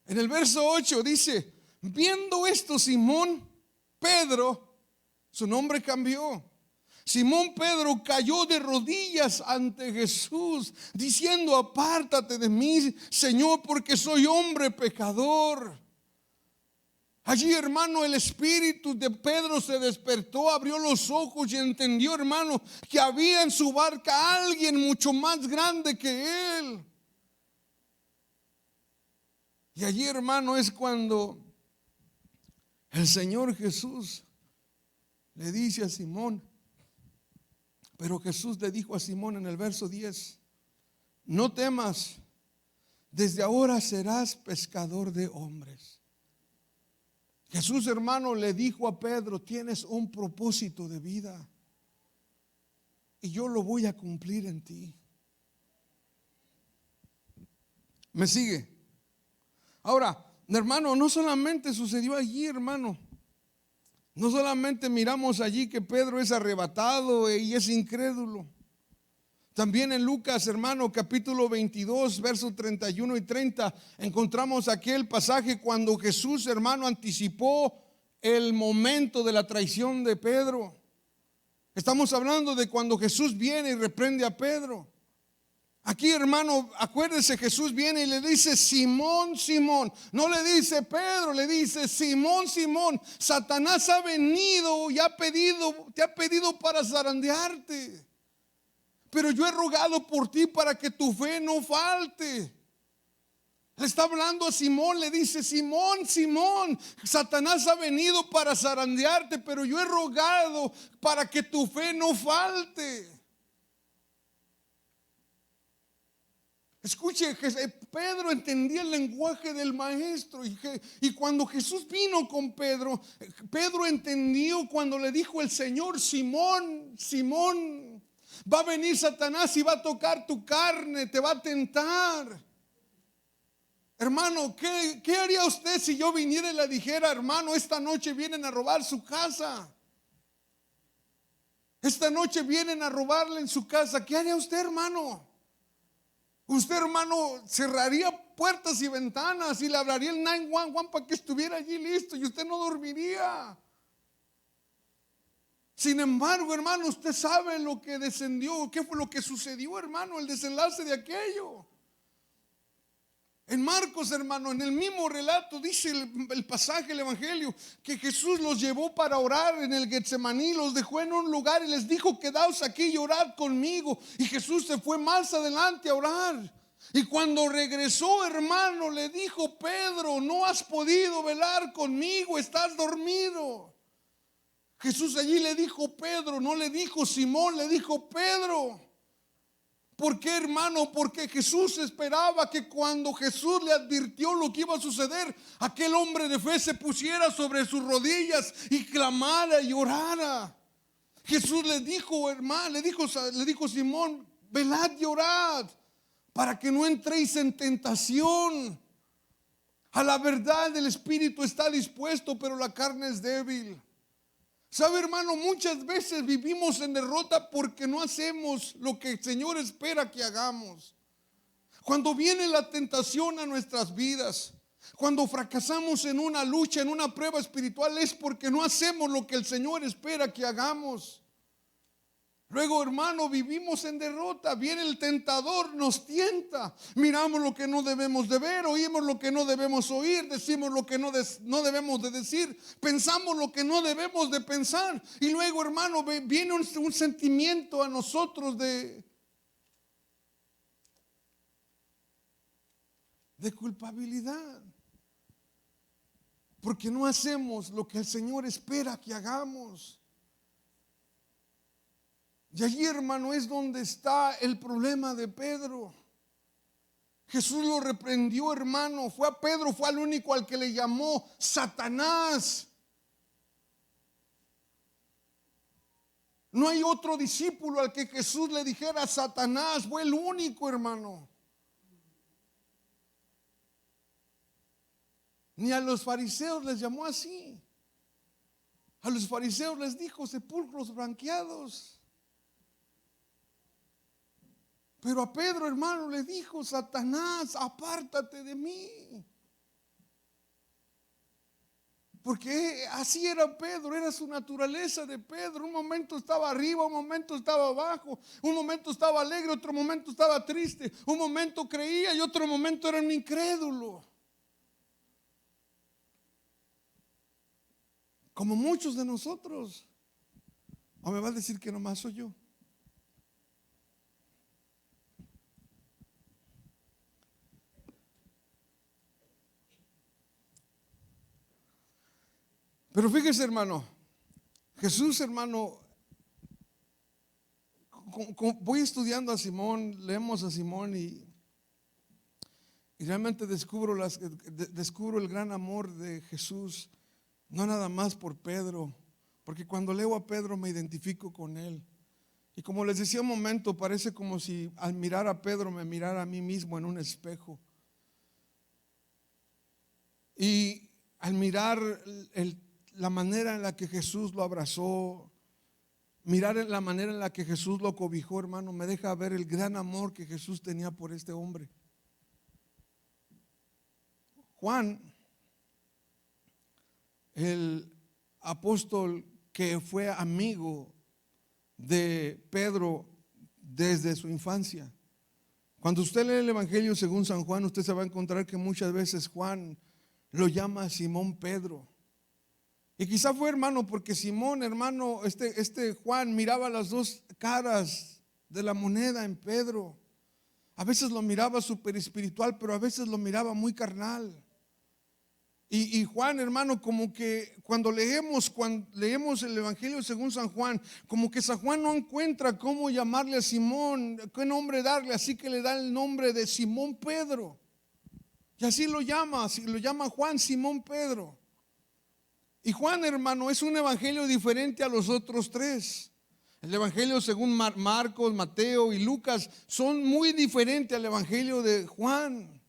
En el verso 8 dice: viendo esto, Simón Pedro, su nombre cambió. Simón Pedro cayó de rodillas ante Jesús, diciendo: apártate de mí, Señor, porque soy hombre pecador. Allí, hermano, el espíritu de Pedro se despertó, abrió los ojos y entendió, hermano, que había en su barca alguien mucho más grande que él. Y allí, hermano, es cuando el Señor Jesús le dice a Simón. Pero Jesús le dijo a Simón en el verso 10: no temas, desde ahora serás pescador de hombres. Jesús, hermano, le dijo a Pedro: tienes un propósito de vida y yo lo voy a cumplir en ti. ¿Me sigue? Ahora, hermano, no solamente sucedió allí, hermano. No solamente miramos allí que Pedro es arrebatado y es incrédulo. También en Lucas, hermano, capítulo 22, versos 31 y 30, encontramos aquel pasaje cuando Jesús, hermano, anticipó el momento de la traición de Pedro. Estamos hablando de cuando Jesús viene y reprende a Pedro. Aquí, hermano, acuérdese, Jesús viene y le dice: Simón, Simón. No le dice Pedro, le dice: Simón, Simón, Satanás ha venido y te ha pedido para zarandearte, pero yo he rogado por ti para que tu fe no falte. Le está hablando a Simón, le dice: Simón, Simón, Satanás ha venido para zarandearte, pero yo he rogado para que tu fe no falte. Escuche, Pedro entendía el lenguaje del maestro, y cuando Jesús vino con Pedro, Pedro entendió cuando le dijo el Señor: Simón, Simón, va a venir Satanás y va a tocar tu carne, te va a tentar. Hermano, ¿qué haría usted si yo viniera y le dijera: hermano, esta noche vienen a robar su casa? Esta noche vienen a robarle en su casa. ¿Qué haría usted, hermano? Usted, hermano, cerraría puertas y ventanas y le hablaría el 911 para que estuviera allí listo, y usted no dormiría. Sin embargo, hermano, usted sabe lo que descendió, qué fue lo que sucedió, hermano, el desenlace de aquello. En Marcos, hermano, en el mismo relato dice el pasaje, el evangelio, que Jesús los llevó para orar en el Getsemaní, los dejó en un lugar y les dijo: quedaos aquí y orad conmigo. Y Jesús se fue más adelante a orar. Y cuando regresó, hermano, le dijo: Pedro, no has podido velar conmigo, estás dormido. Jesús allí le dijo Pedro, no le dijo Simón, le dijo Pedro. ¿Por qué, hermano? Porque Jesús esperaba que cuando Jesús le advirtió lo que iba a suceder, aquel hombre de fe se pusiera sobre sus rodillas y clamara y orara. Jesús le dijo, hermano, le dijo Simón: velad y orad para que no entréis en tentación. A la verdad el espíritu está dispuesto, pero la carne es débil. ¿Sabe, hermano? Muchas veces vivimos en derrota porque no hacemos lo que el Señor espera que hagamos. Cuando viene la tentación a nuestras vidas, cuando fracasamos en una lucha, en una prueba espiritual, es porque no hacemos lo que el Señor espera que hagamos. Luego, hermano, vivimos en derrota. Viene el tentador, nos tienta. Miramos lo que no debemos de ver, oímos lo que no debemos oír, decimos lo que no debemos de decir, pensamos lo que no debemos de pensar. Y luego, hermano, viene un sentimiento a nosotros de culpabilidad, porque no hacemos lo que el Señor espera que hagamos. Y allí, hermano, es donde está el problema de Pedro. Jesús lo reprendió, hermano. Fue a Pedro, fue al único al que le llamó Satanás. No hay otro discípulo al que Jesús le dijera Satanás. Fue el único, hermano. Ni a los fariseos les llamó así. A los fariseos les dijo sepulcros blanqueados. Pero a Pedro, hermano, le dijo: Satanás, apártate de mí. Porque así era Pedro, era su naturaleza de Pedro. Un momento estaba arriba, un momento estaba abajo, un momento estaba alegre, otro momento estaba triste, un momento creía y otro momento era un incrédulo. Como muchos de nosotros. ¿O me va a decir que nomás soy yo? Pero fíjese, hermano, Jesús, hermano, voy estudiando a Simón, leemos a Simón y realmente descubro el gran amor de Jesús, no nada más por Pedro, porque cuando leo a Pedro me identifico con él. Y como les decía un momento, parece como si al mirar a Pedro me mirara a mí mismo en un espejo. Y al mirar la manera en la que Jesús lo abrazó, mirar la manera en la que Jesús lo cobijó, hermano, me deja ver el gran amor que Jesús tenía por este hombre. Juan, el apóstol que fue amigo de Pedro desde su infancia. Cuando usted lee el Evangelio según San Juan, usted se va a encontrar que muchas veces Juan lo llama Simón Pedro. Y quizá fue, hermano, porque Simón, hermano, este Juan miraba las dos caras de la moneda en Pedro. A veces lo miraba súper espiritual, pero a veces lo miraba muy carnal. Y Juan, hermano, como que cuando leemos el Evangelio según San Juan, como que San Juan no encuentra cómo llamarle a Simón, qué nombre darle, así que le da el nombre de Simón Pedro. Y así lo llama Juan Simón Pedro. Y Juan, hermano, es un evangelio diferente a los otros tres. El evangelio según Marcos, Mateo y Lucas son muy diferentes al evangelio de Juan.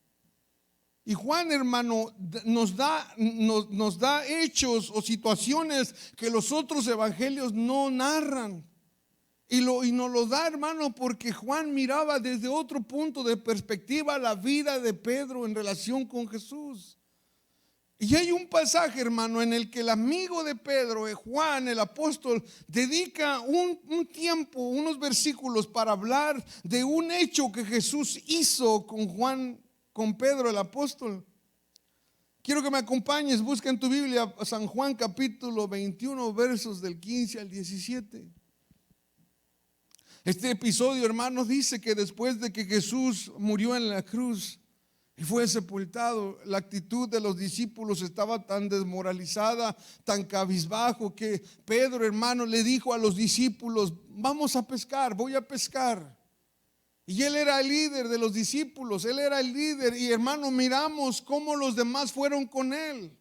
Y Juan, hermano, nos da hechos o situaciones que los otros evangelios no narran. Y nos lo da, hermano, porque Juan miraba desde otro punto de perspectiva la vida de Pedro en relación con Jesús. Y hay un pasaje, hermano, en el que el amigo de Pedro, Juan, el apóstol, dedica un tiempo, unos versículos para hablar de un hecho que Jesús hizo con Pedro el apóstol. Quiero que me acompañes, busca en tu Biblia San Juan capítulo 21, versos del 15 al 17. Este episodio, hermanos, dice que después de que Jesús murió en la cruz y fue sepultado, la actitud de los discípulos estaba tan desmoralizada, tan cabizbajo, que Pedro, hermano, le dijo a los discípulos: vamos a pescar, voy a pescar. Y él era el líder de los discípulos, él era el líder. Y hermano, miramos cómo los demás fueron con él.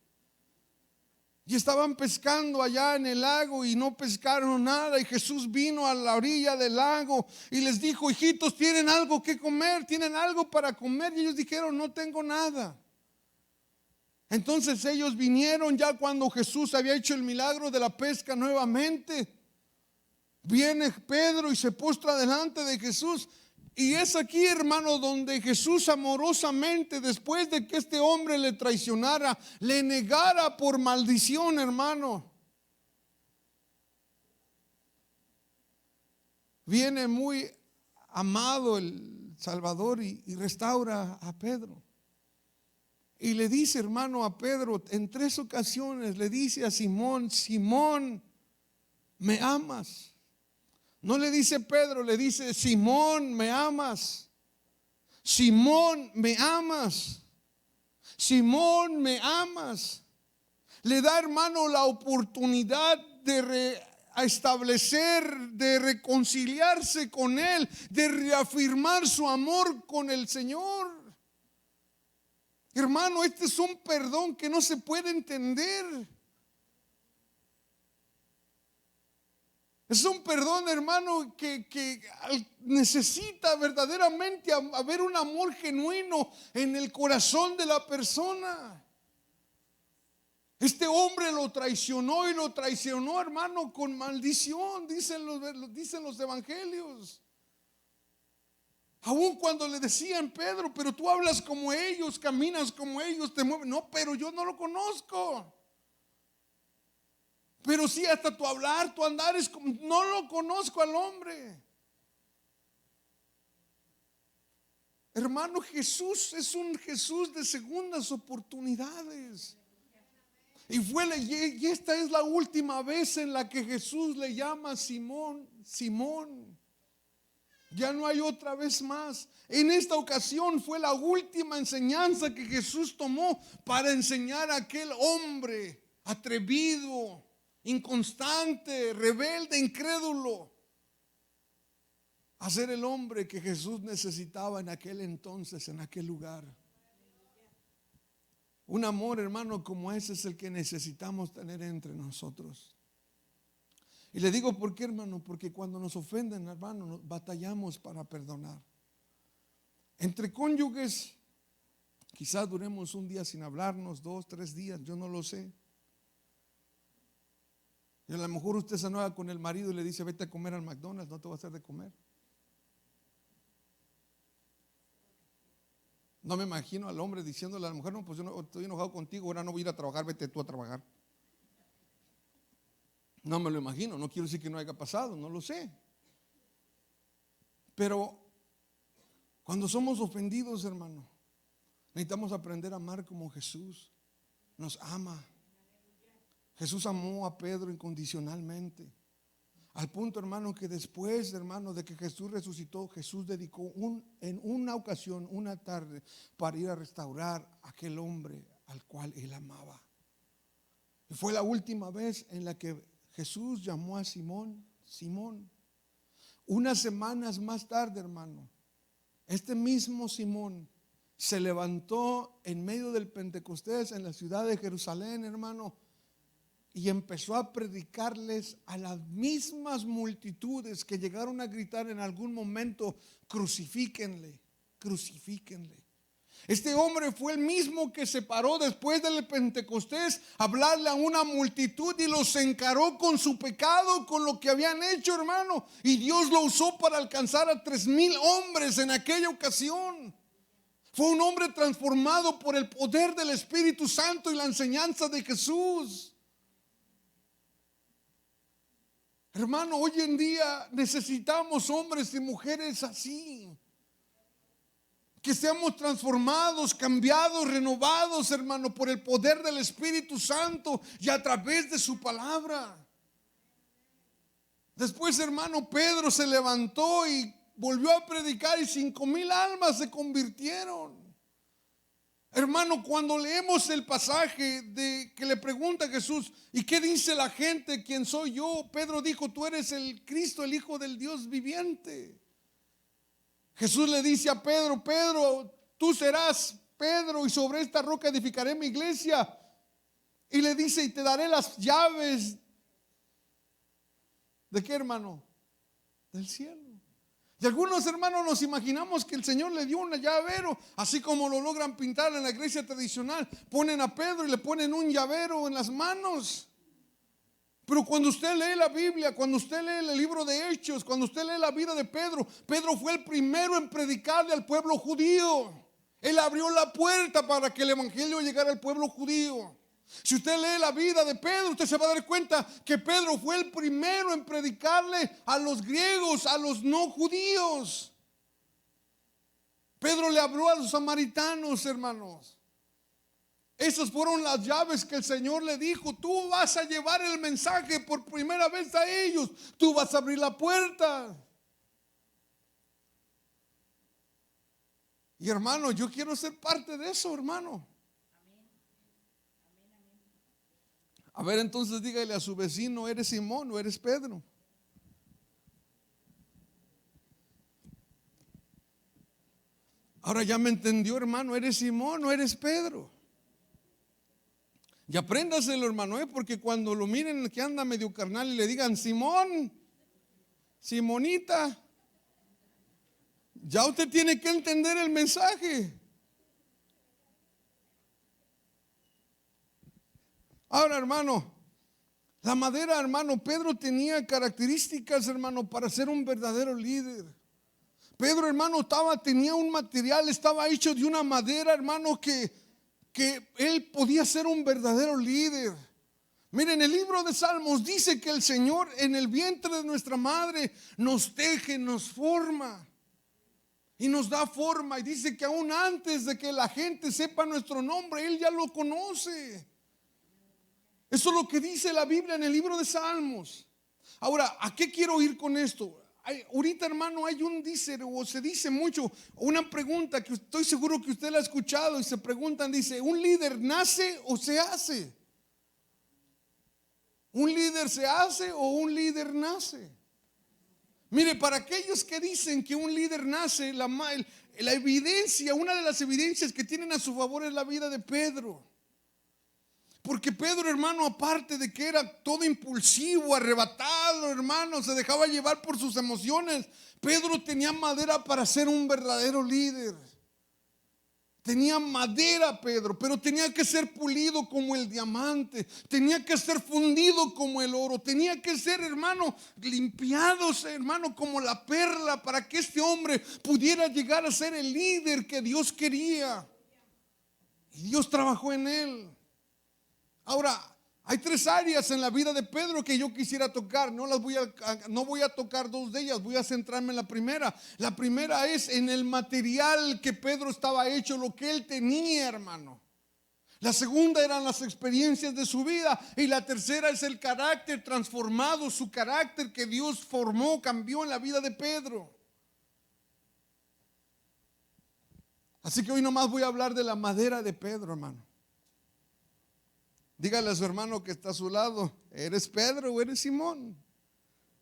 Y estaban pescando allá en el lago y no pescaron nada. Y Jesús vino a la orilla del lago y les dijo: hijitos, ¿tienen algo que comer? ¿Tienen algo para comer? Y ellos dijeron: no tengo nada. Entonces ellos vinieron ya cuando Jesús había hecho el milagro de la pesca nuevamente. Viene Pedro y se postra delante de Jesús. Y es aquí, hermano, donde Jesús amorosamente, después de que este hombre le traicionara, le negara por maldición, hermano, viene muy amado el Salvador y restaura a Pedro. Y le dice, hermano, a Pedro en 3 ocasiones, le dice a Simón: Simón, ¿me amas? No le dice Pedro, le dice: Simón, ¿me amas? Simón, ¿me amas? Simón, ¿me amas? Le da, hermano, la oportunidad de establecer, de reconciliarse con él, de reafirmar su amor con el Señor. Hermano, este es un perdón que no se puede entender. Es un perdón, hermano, que necesita verdaderamente haber un amor genuino en el corazón de la persona. Este hombre lo traicionó, hermano, con maldición, dicen los evangelios. Aún cuando le decían: Pedro, pero tú hablas como ellos, caminas como ellos, te mueves. No, pero yo no lo conozco. Pero sí, hasta tu hablar, tu andar es como, no lo conozco al hombre. Hermano, Jesús es un Jesús de segundas oportunidades. Y esta es la última vez en la que Jesús le llama Simón, Simón. Ya no hay otra vez más. En esta ocasión fue la última enseñanza que Jesús tomó para enseñar a aquel hombre atrevido, inconstante, rebelde, incrédulo, a ser el hombre que Jesús necesitaba en aquel entonces, en aquel lugar. Un amor, hermano, como ese es el que necesitamos tener entre nosotros. Y le digo por qué, hermano, porque cuando nos ofenden, hermano, nos batallamos para perdonar. Entre cónyuges, quizás duremos un día sin hablarnos, 2, 3 días, yo no lo sé. Y a lo mejor usted se enoja con el marido y le dice: vete a comer al McDonald's, no te voy a hacer de comer. No me imagino al hombre diciéndole a la mujer: no, pues yo no, estoy enojado contigo, ahora no voy a ir a trabajar, vete tú a trabajar. No me lo imagino, no quiero decir que no haya pasado, no lo sé. Pero cuando somos ofendidos, hermano, necesitamos aprender a amar como Jesús nos ama. Jesús amó a Pedro incondicionalmente. Al punto, hermano, que después, hermano, de que Jesús resucitó, Jesús dedicó en una ocasión, una tarde, para ir a restaurar a aquel hombre al cual él amaba. Y fue la última vez en la que Jesús llamó a Simón, Simón. Unas semanas más tarde, hermano, este mismo Simón se levantó en medio del Pentecostés en la ciudad de Jerusalén, hermano, y empezó a predicarles a las mismas multitudes que llegaron a gritar en algún momento: crucifíquenle, crucifíquenle. Este hombre fue el mismo que se paró después del Pentecostés a hablarle a una multitud y los encaró con su pecado, con lo que habían hecho, hermano. Y Dios lo usó para alcanzar a 3,000 hombres en aquella ocasión. Fue un hombre transformado por el poder del Espíritu Santo y la enseñanza de Jesús. Hermano, hoy en día necesitamos hombres y mujeres así, que seamos transformados, cambiados, renovados, hermano, por el poder del Espíritu Santo y a través de su palabra. Después, hermano, Pedro se levantó y volvió a predicar y 5,000 almas se convirtieron. Hermano, cuando leemos el pasaje de que le pregunta a Jesús: ¿y qué dice la gente? ¿Quién soy yo? Pedro dijo: tú eres el Cristo, el Hijo del Dios viviente. Jesús le dice a Pedro: Pedro, tú serás Pedro, y sobre esta roca edificaré mi iglesia. Y le dice: y te daré las llaves. ¿De qué, hermano? Del cielo. Y algunos, hermanos, nos imaginamos que el Señor le dio un llavero, así como lo logran pintar en la iglesia tradicional. Ponen a Pedro y le ponen un llavero en las manos. Pero cuando usted lee la Biblia, cuando usted lee el libro de Hechos, cuando usted lee la vida de Pedro, Pedro fue el primero en predicarle al pueblo judío. Él abrió la puerta para que el evangelio llegara al pueblo judío. Si usted lee la vida de Pedro, usted se va a dar cuenta que Pedro fue el primero en predicarle a los griegos, a los no judíos. Pedro le habló a los samaritanos, hermanos. Esas fueron las llaves que el Señor le dijo: tú vas a llevar el mensaje por primera vez a ellos, tú vas a abrir la puerta. Y hermano, yo quiero ser parte de eso, hermano. A ver, entonces dígale a su vecino: ¿eres Simón o eres Pedro? Ahora ya me entendió, hermano: ¿eres Simón o eres Pedro? Y apréndaselo, hermano, porque cuando lo miren que anda medio carnal y le digan: Simón, Simonita, ya usted tiene que entender el mensaje. Ahora, hermano, la madera, hermano, Pedro tenía características, hermano, para ser un verdadero líder. Pedro, hermano, tenía un material, estaba hecho de una madera, hermano, que él podía ser un verdadero líder. Miren, el libro de Salmos dice que el Señor en el vientre de nuestra madre nos teje, nos forma y nos da forma. Y dice que aún antes de que la gente sepa nuestro nombre, Él ya lo conoce. Eso es lo que dice la Biblia en el libro de Salmos. Ahora, ¿a qué quiero ir con esto? Ahorita, hermano, hay se dice mucho, una pregunta que estoy seguro que usted la ha escuchado y se preguntan, dice: ¿un líder nace o se hace? ¿Un líder se hace o un líder nace? Mire, para aquellos que dicen que un líder nace, la evidencia, una de las evidencias que tienen a su favor es la vida de Pedro. Porque Pedro, hermano, aparte de que era todo impulsivo, arrebatado, hermano, se dejaba llevar por sus emociones, Pedro tenía madera para ser un verdadero líder. Tenía madera, Pedro, pero tenía que ser pulido como el diamante, tenía que ser fundido como el oro, tenía que ser, hermano, limpiados, hermano, como la perla, para que este hombre pudiera llegar a ser el líder que Dios quería. Y Dios trabajó en él. Ahora, hay 3 áreas en la vida de Pedro que yo quisiera tocar. No voy a tocar 2 de ellas, voy a centrarme en la primera. La primera es en el material que Pedro estaba hecho, lo que él tenía, hermano. La segunda eran las experiencias de su vida. Y la tercera es el carácter transformado, su carácter que Dios formó, cambió en la vida de Pedro. Así que hoy nomás voy a hablar de la madera de Pedro, hermano. Dígale a su hermano que está a su lado: ¿eres Pedro o eres Simón?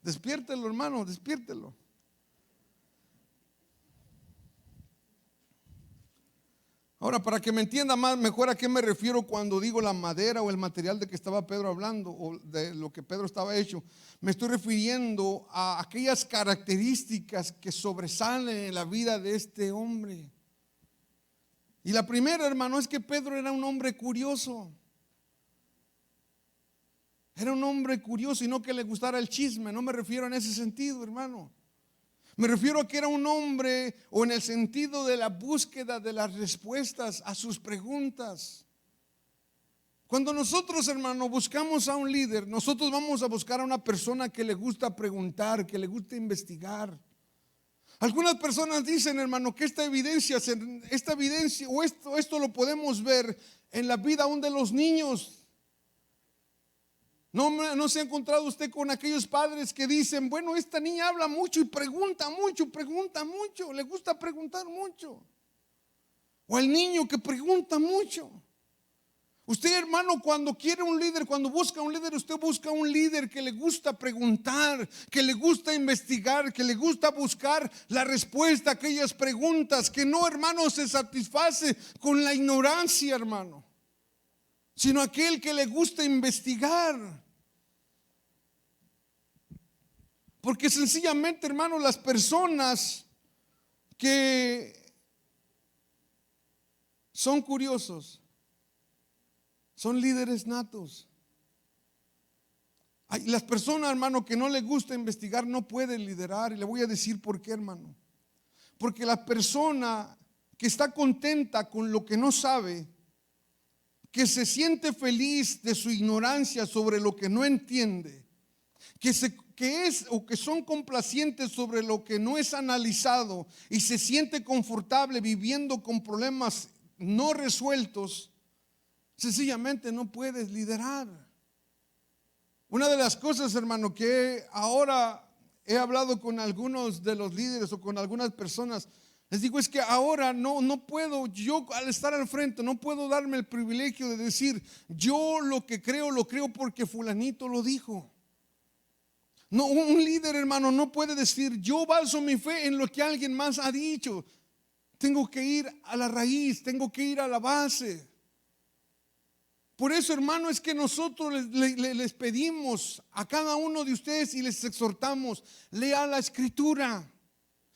Despiértelo, hermano, despiértelo. Ahora, para que me entienda más mejor a qué me refiero cuando digo la madera o el material de que estaba Pedro hablando, o de lo que Pedro estaba hecho, me estoy refiriendo a aquellas características que sobresalen en la vida de este hombre. Y la primera, hermano, es que Pedro era un hombre curioso. Era un hombre curioso, y no que le gustara el chisme. No me refiero en ese sentido, hermano. Me refiero a que era un hombre, o en el sentido de la búsqueda de las respuestas a sus preguntas. Cuando nosotros, hermano, buscamos a un líder, nosotros vamos a buscar a una persona que le gusta preguntar, que le gusta investigar. Algunas personas dicen, hermano, que esta evidencia o esto lo podemos ver en la vida aún de los niños. No se ha encontrado usted con aquellos padres que dicen: bueno, esta niña habla mucho y pregunta mucho, le gusta preguntar mucho. O el niño que pregunta mucho. Usted, hermano, cuando quiere un líder, cuando busca un líder, usted busca un líder que le gusta preguntar, que le gusta investigar, que le gusta buscar la respuesta a aquellas preguntas, que no, hermano, se satisface con la ignorancia, hermano, sino aquel que le gusta investigar. Porque sencillamente, hermano, las personas que son curiosos son líderes natos. Las personas, hermano, que no les gusta investigar no pueden liderar. Y le voy a decir por qué, hermano. Porque la persona que está contenta con lo que no sabe, que se siente feliz de su ignorancia sobre lo que no entiende, que son complacientes sobre lo que no es analizado y se siente confortable viviendo con problemas no resueltos, sencillamente no puedes liderar. Una de las cosas, hermano, que ahora he hablado con algunos de los líderes o con algunas personas, les digo, es que ahora no puedo, yo al estar al frente, no puedo darme el privilegio de decir: yo lo creo porque fulanito lo dijo. No, un líder, hermano, no puede decir: yo baso mi fe en lo que alguien más ha dicho. Tengo que ir a la raíz, tengo que ir a la base. Por eso, hermano, es que nosotros les pedimos a cada uno de ustedes y les exhortamos: lea la Escritura.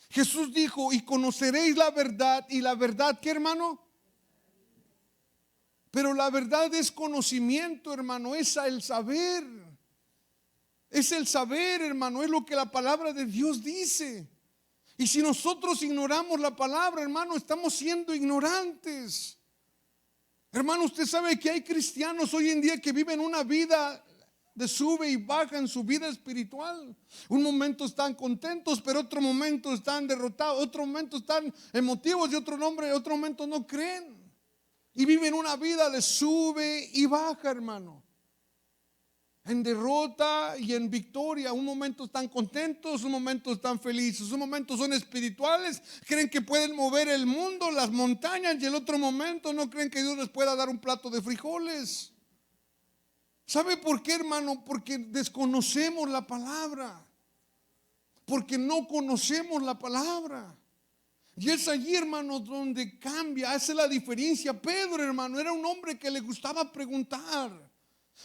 Jesús dijo: y conoceréis la verdad, y la verdad, ¿qué, hermano? Pero la verdad es conocimiento, hermano, es el saber. Es el saber, hermano, es lo que la palabra de Dios dice. Y si nosotros ignoramos la palabra, hermano, estamos siendo ignorantes. Hermano, usted sabe que hay cristianos hoy en día que viven una vida de sube y baja en su vida espiritual. Un momento están contentos, pero otro momento están derrotados, otro momento están emotivos y otro momento no creen. Y viven una vida de sube y baja, hermano. En derrota y en victoria. Un momento están contentos, un momento están felices, un momento son espirituales, creen que pueden mover el mundo, las montañas, y el otro momento no creen que Dios les pueda dar un plato de frijoles. ¿Sabe por qué, hermano? Porque desconocemos la palabra, porque no conocemos la palabra. Y es allí, hermano, donde cambia, hace la diferencia. Pedro, hermano, era un hombre que le gustaba preguntar.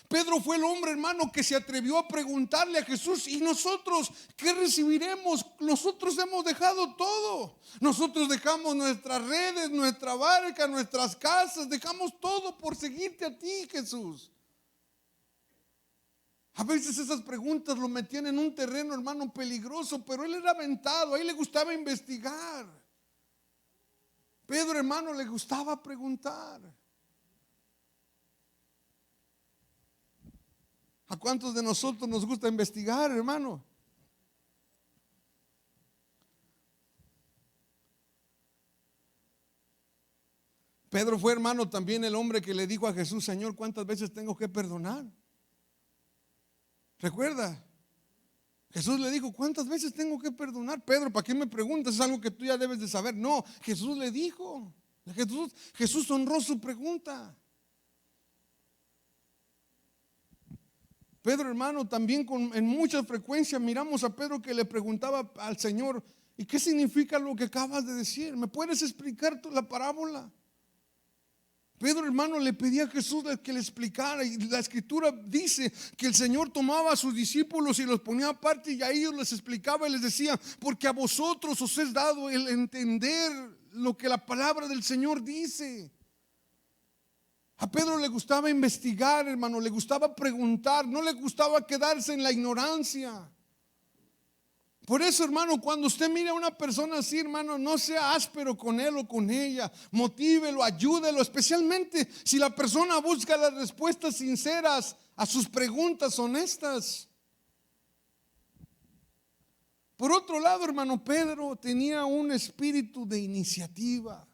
Pedro fue el hombre, hermano, que se atrevió a preguntarle a Jesús: ¿y nosotros qué recibiremos? Nosotros hemos dejado todo. Nosotros dejamos nuestras redes, nuestra barca, nuestras casas, dejamos todo por seguirte a ti, Jesús. A veces esas preguntas lo metían en un terreno, hermano, peligroso, pero él era aventado, a él le gustaba investigar. Pedro, hermano, le gustaba preguntar. ¿A cuántos de nosotros nos gusta investigar, hermano? Pedro fue, hermano, también el hombre que le dijo a Jesús: Señor, ¿cuántas veces tengo que perdonar? ¿Recuerda? Jesús le dijo: ¿cuántas veces tengo que perdonar? Pedro, ¿para qué me preguntas? Es algo que tú ya debes de saber. No, Jesús le dijo. Jesús honró su pregunta. Pedro, hermano, también en mucha frecuencia miramos a Pedro que le preguntaba al Señor: ¿y qué significa lo que acabas de decir? ¿Me puedes explicar la parábola? Pedro, hermano, le pedía a Jesús que le explicara, y la escritura dice que el Señor tomaba a sus discípulos y los ponía aparte y a ellos les explicaba y les decía: porque a vosotros os es dado el entender lo que la palabra del Señor dice. A Pedro le gustaba investigar, hermano, le gustaba preguntar, no le gustaba quedarse en la ignorancia. Por eso, hermano, cuando usted mire a una persona así, hermano, no sea áspero con él o con ella. Motívelo, ayúdelo, especialmente si la persona busca las respuestas sinceras a sus preguntas honestas. Por otro lado, hermano, Pedro tenía un espíritu de iniciativa.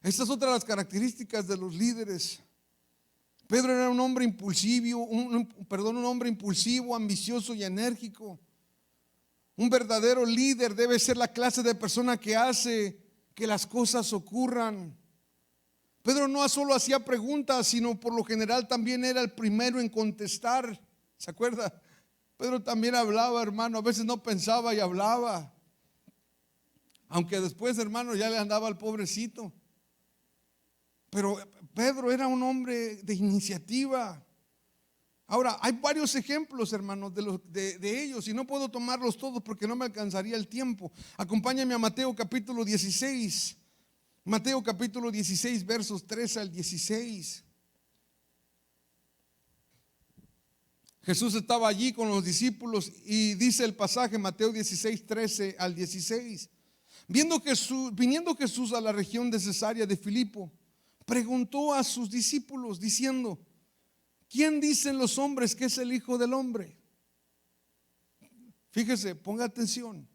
Esta es otra de las características de los líderes. Pedro era un hombre impulsivo, un hombre impulsivo, ambicioso y enérgico. Un verdadero líder debe ser la clase de persona que hace que las cosas ocurran. Pedro no solo hacía preguntas, sino por lo general también era el primero en contestar. ¿Se acuerda? Pedro también hablaba, hermano, a veces no pensaba y hablaba. Aunque después, hermano, ya le andaba al pobrecito. Pero Pedro era un hombre de iniciativa. Ahora, hay varios ejemplos, hermanos, de ellos, y no puedo tomarlos todos porque no me alcanzaría el tiempo. Acompáñame a Mateo capítulo 16. Mateo capítulo 16, versos 13 al 16. Jesús estaba allí con los discípulos y dice el pasaje, Mateo 16, 13 al 16. Viniendo Jesús a la región de Cesarea de Filipo, preguntó a sus discípulos diciendo: ¿quién dicen los hombres que es el Hijo del Hombre? Fíjese, ponga atención.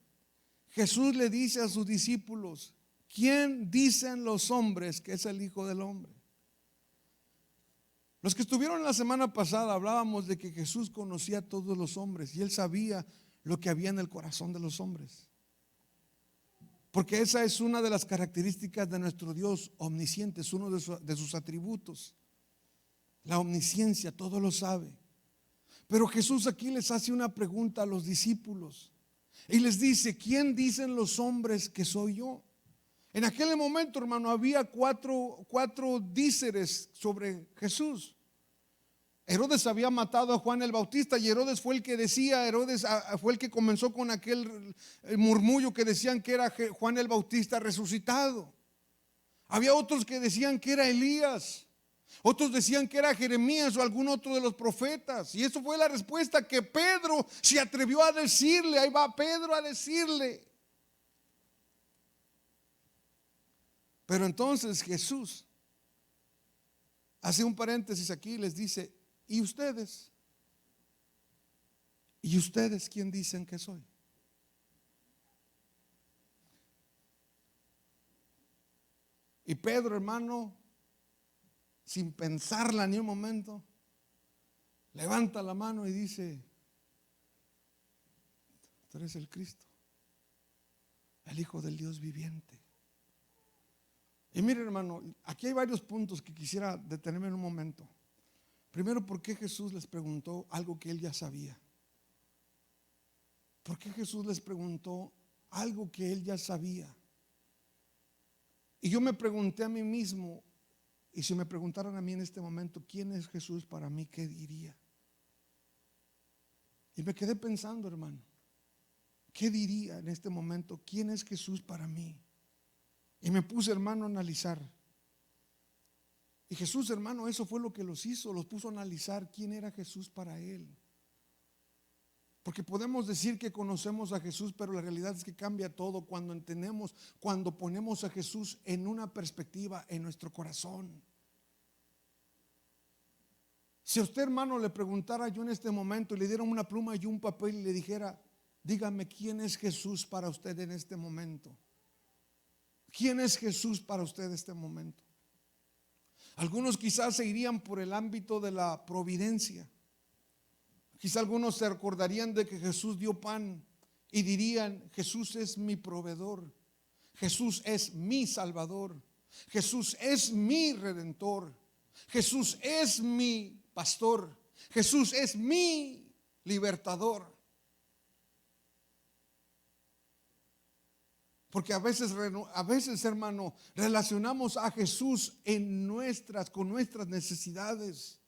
Jesús le dice a sus discípulos: ¿quién dicen los hombres que es el Hijo del Hombre? Los que estuvieron la semana pasada hablábamos de que Jesús conocía a todos los hombres y él sabía lo que había en el corazón de los hombres. Porque esa es una de las características de nuestro Dios omnisciente, es uno de sus atributos. La omnisciencia, todo lo sabe. Pero Jesús aquí les hace una pregunta a los discípulos y les dice: ¿quién dicen los hombres que soy yo? En aquel momento, hermano, había cuatro díceres sobre Jesús. Herodes había matado a Juan el Bautista y Herodes fue el que decía, fue el que comenzó con aquel murmullo que decían que era Juan el Bautista resucitado. Había otros que decían que era Elías, otros decían que era Jeremías o algún otro de los profetas. Y eso fue la respuesta que Pedro se atrevió a decirle. Ahí va Pedro a decirle. Pero entonces Jesús hace un paréntesis aquí y les dice: ¿y ustedes? ¿Y ustedes quién dicen que soy? Y Pedro, hermano, sin pensarla ni un momento, levanta la mano y dice: tú eres el Cristo, el Hijo del Dios viviente. Y mire, hermano, aquí hay varios puntos que quisiera detenerme en un momento. Primero, ¿por qué Jesús les preguntó algo que él ya sabía? ¿Por qué Jesús les preguntó algo que él ya sabía? Y yo me pregunté a mí mismo, y si me preguntaran a mí en este momento, ¿quién es Jesús para mí? ¿Qué diría? Y me quedé pensando, hermano, ¿qué diría en este momento? ¿Quién es Jesús para mí? Y me puse, hermano, a analizar. Y Jesús, hermano, eso fue lo que los hizo, los puso a analizar quién era Jesús para él. Porque podemos decir que conocemos a Jesús, pero la realidad es que cambia todo cuando entendemos, cuando ponemos a Jesús en una perspectiva en nuestro corazón. Si a usted, hermano, le preguntara yo en este momento y le diera una pluma y un papel y le dijera: dígame quién es Jesús para usted en este momento, ¿Quién es Jesús para usted en este momento? Algunos quizás se irían por el ámbito de la providencia. Quizás algunos se acordarían de que Jesús dio pan y dirían: Jesús es mi proveedor, Jesús es mi salvador, Jesús es mi redentor, Jesús es mi pastor, Jesús es mi libertador. Porque a veces, hermano, relacionamos a Jesús con nuestras necesidades.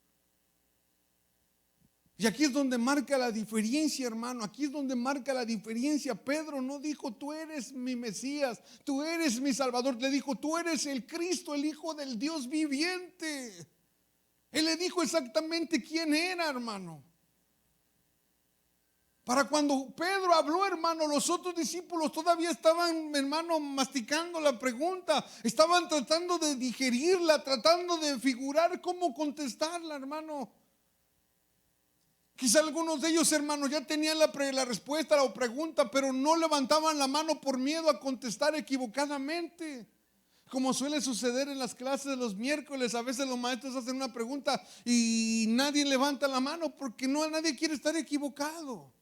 Y aquí es donde marca la diferencia, hermano. Aquí es donde marca la diferencia. Pedro no dijo: tú eres mi Mesías, tú eres mi Salvador. Le dijo: tú eres el Cristo, el Hijo del Dios viviente. Él le dijo exactamente quién era, hermano. Para cuando Pedro habló, hermano, los otros discípulos todavía estaban, hermano, masticando la pregunta. Estaban tratando de digerirla, tratando de figurar cómo contestarla, hermano. Quizá algunos de ellos, hermanos, ya tenían la respuesta a la pregunta, pero no levantaban la mano por miedo a contestar equivocadamente. Como suele suceder en las clases de los miércoles, a veces los maestros hacen una pregunta y nadie levanta la mano porque nadie quiere estar equivocado.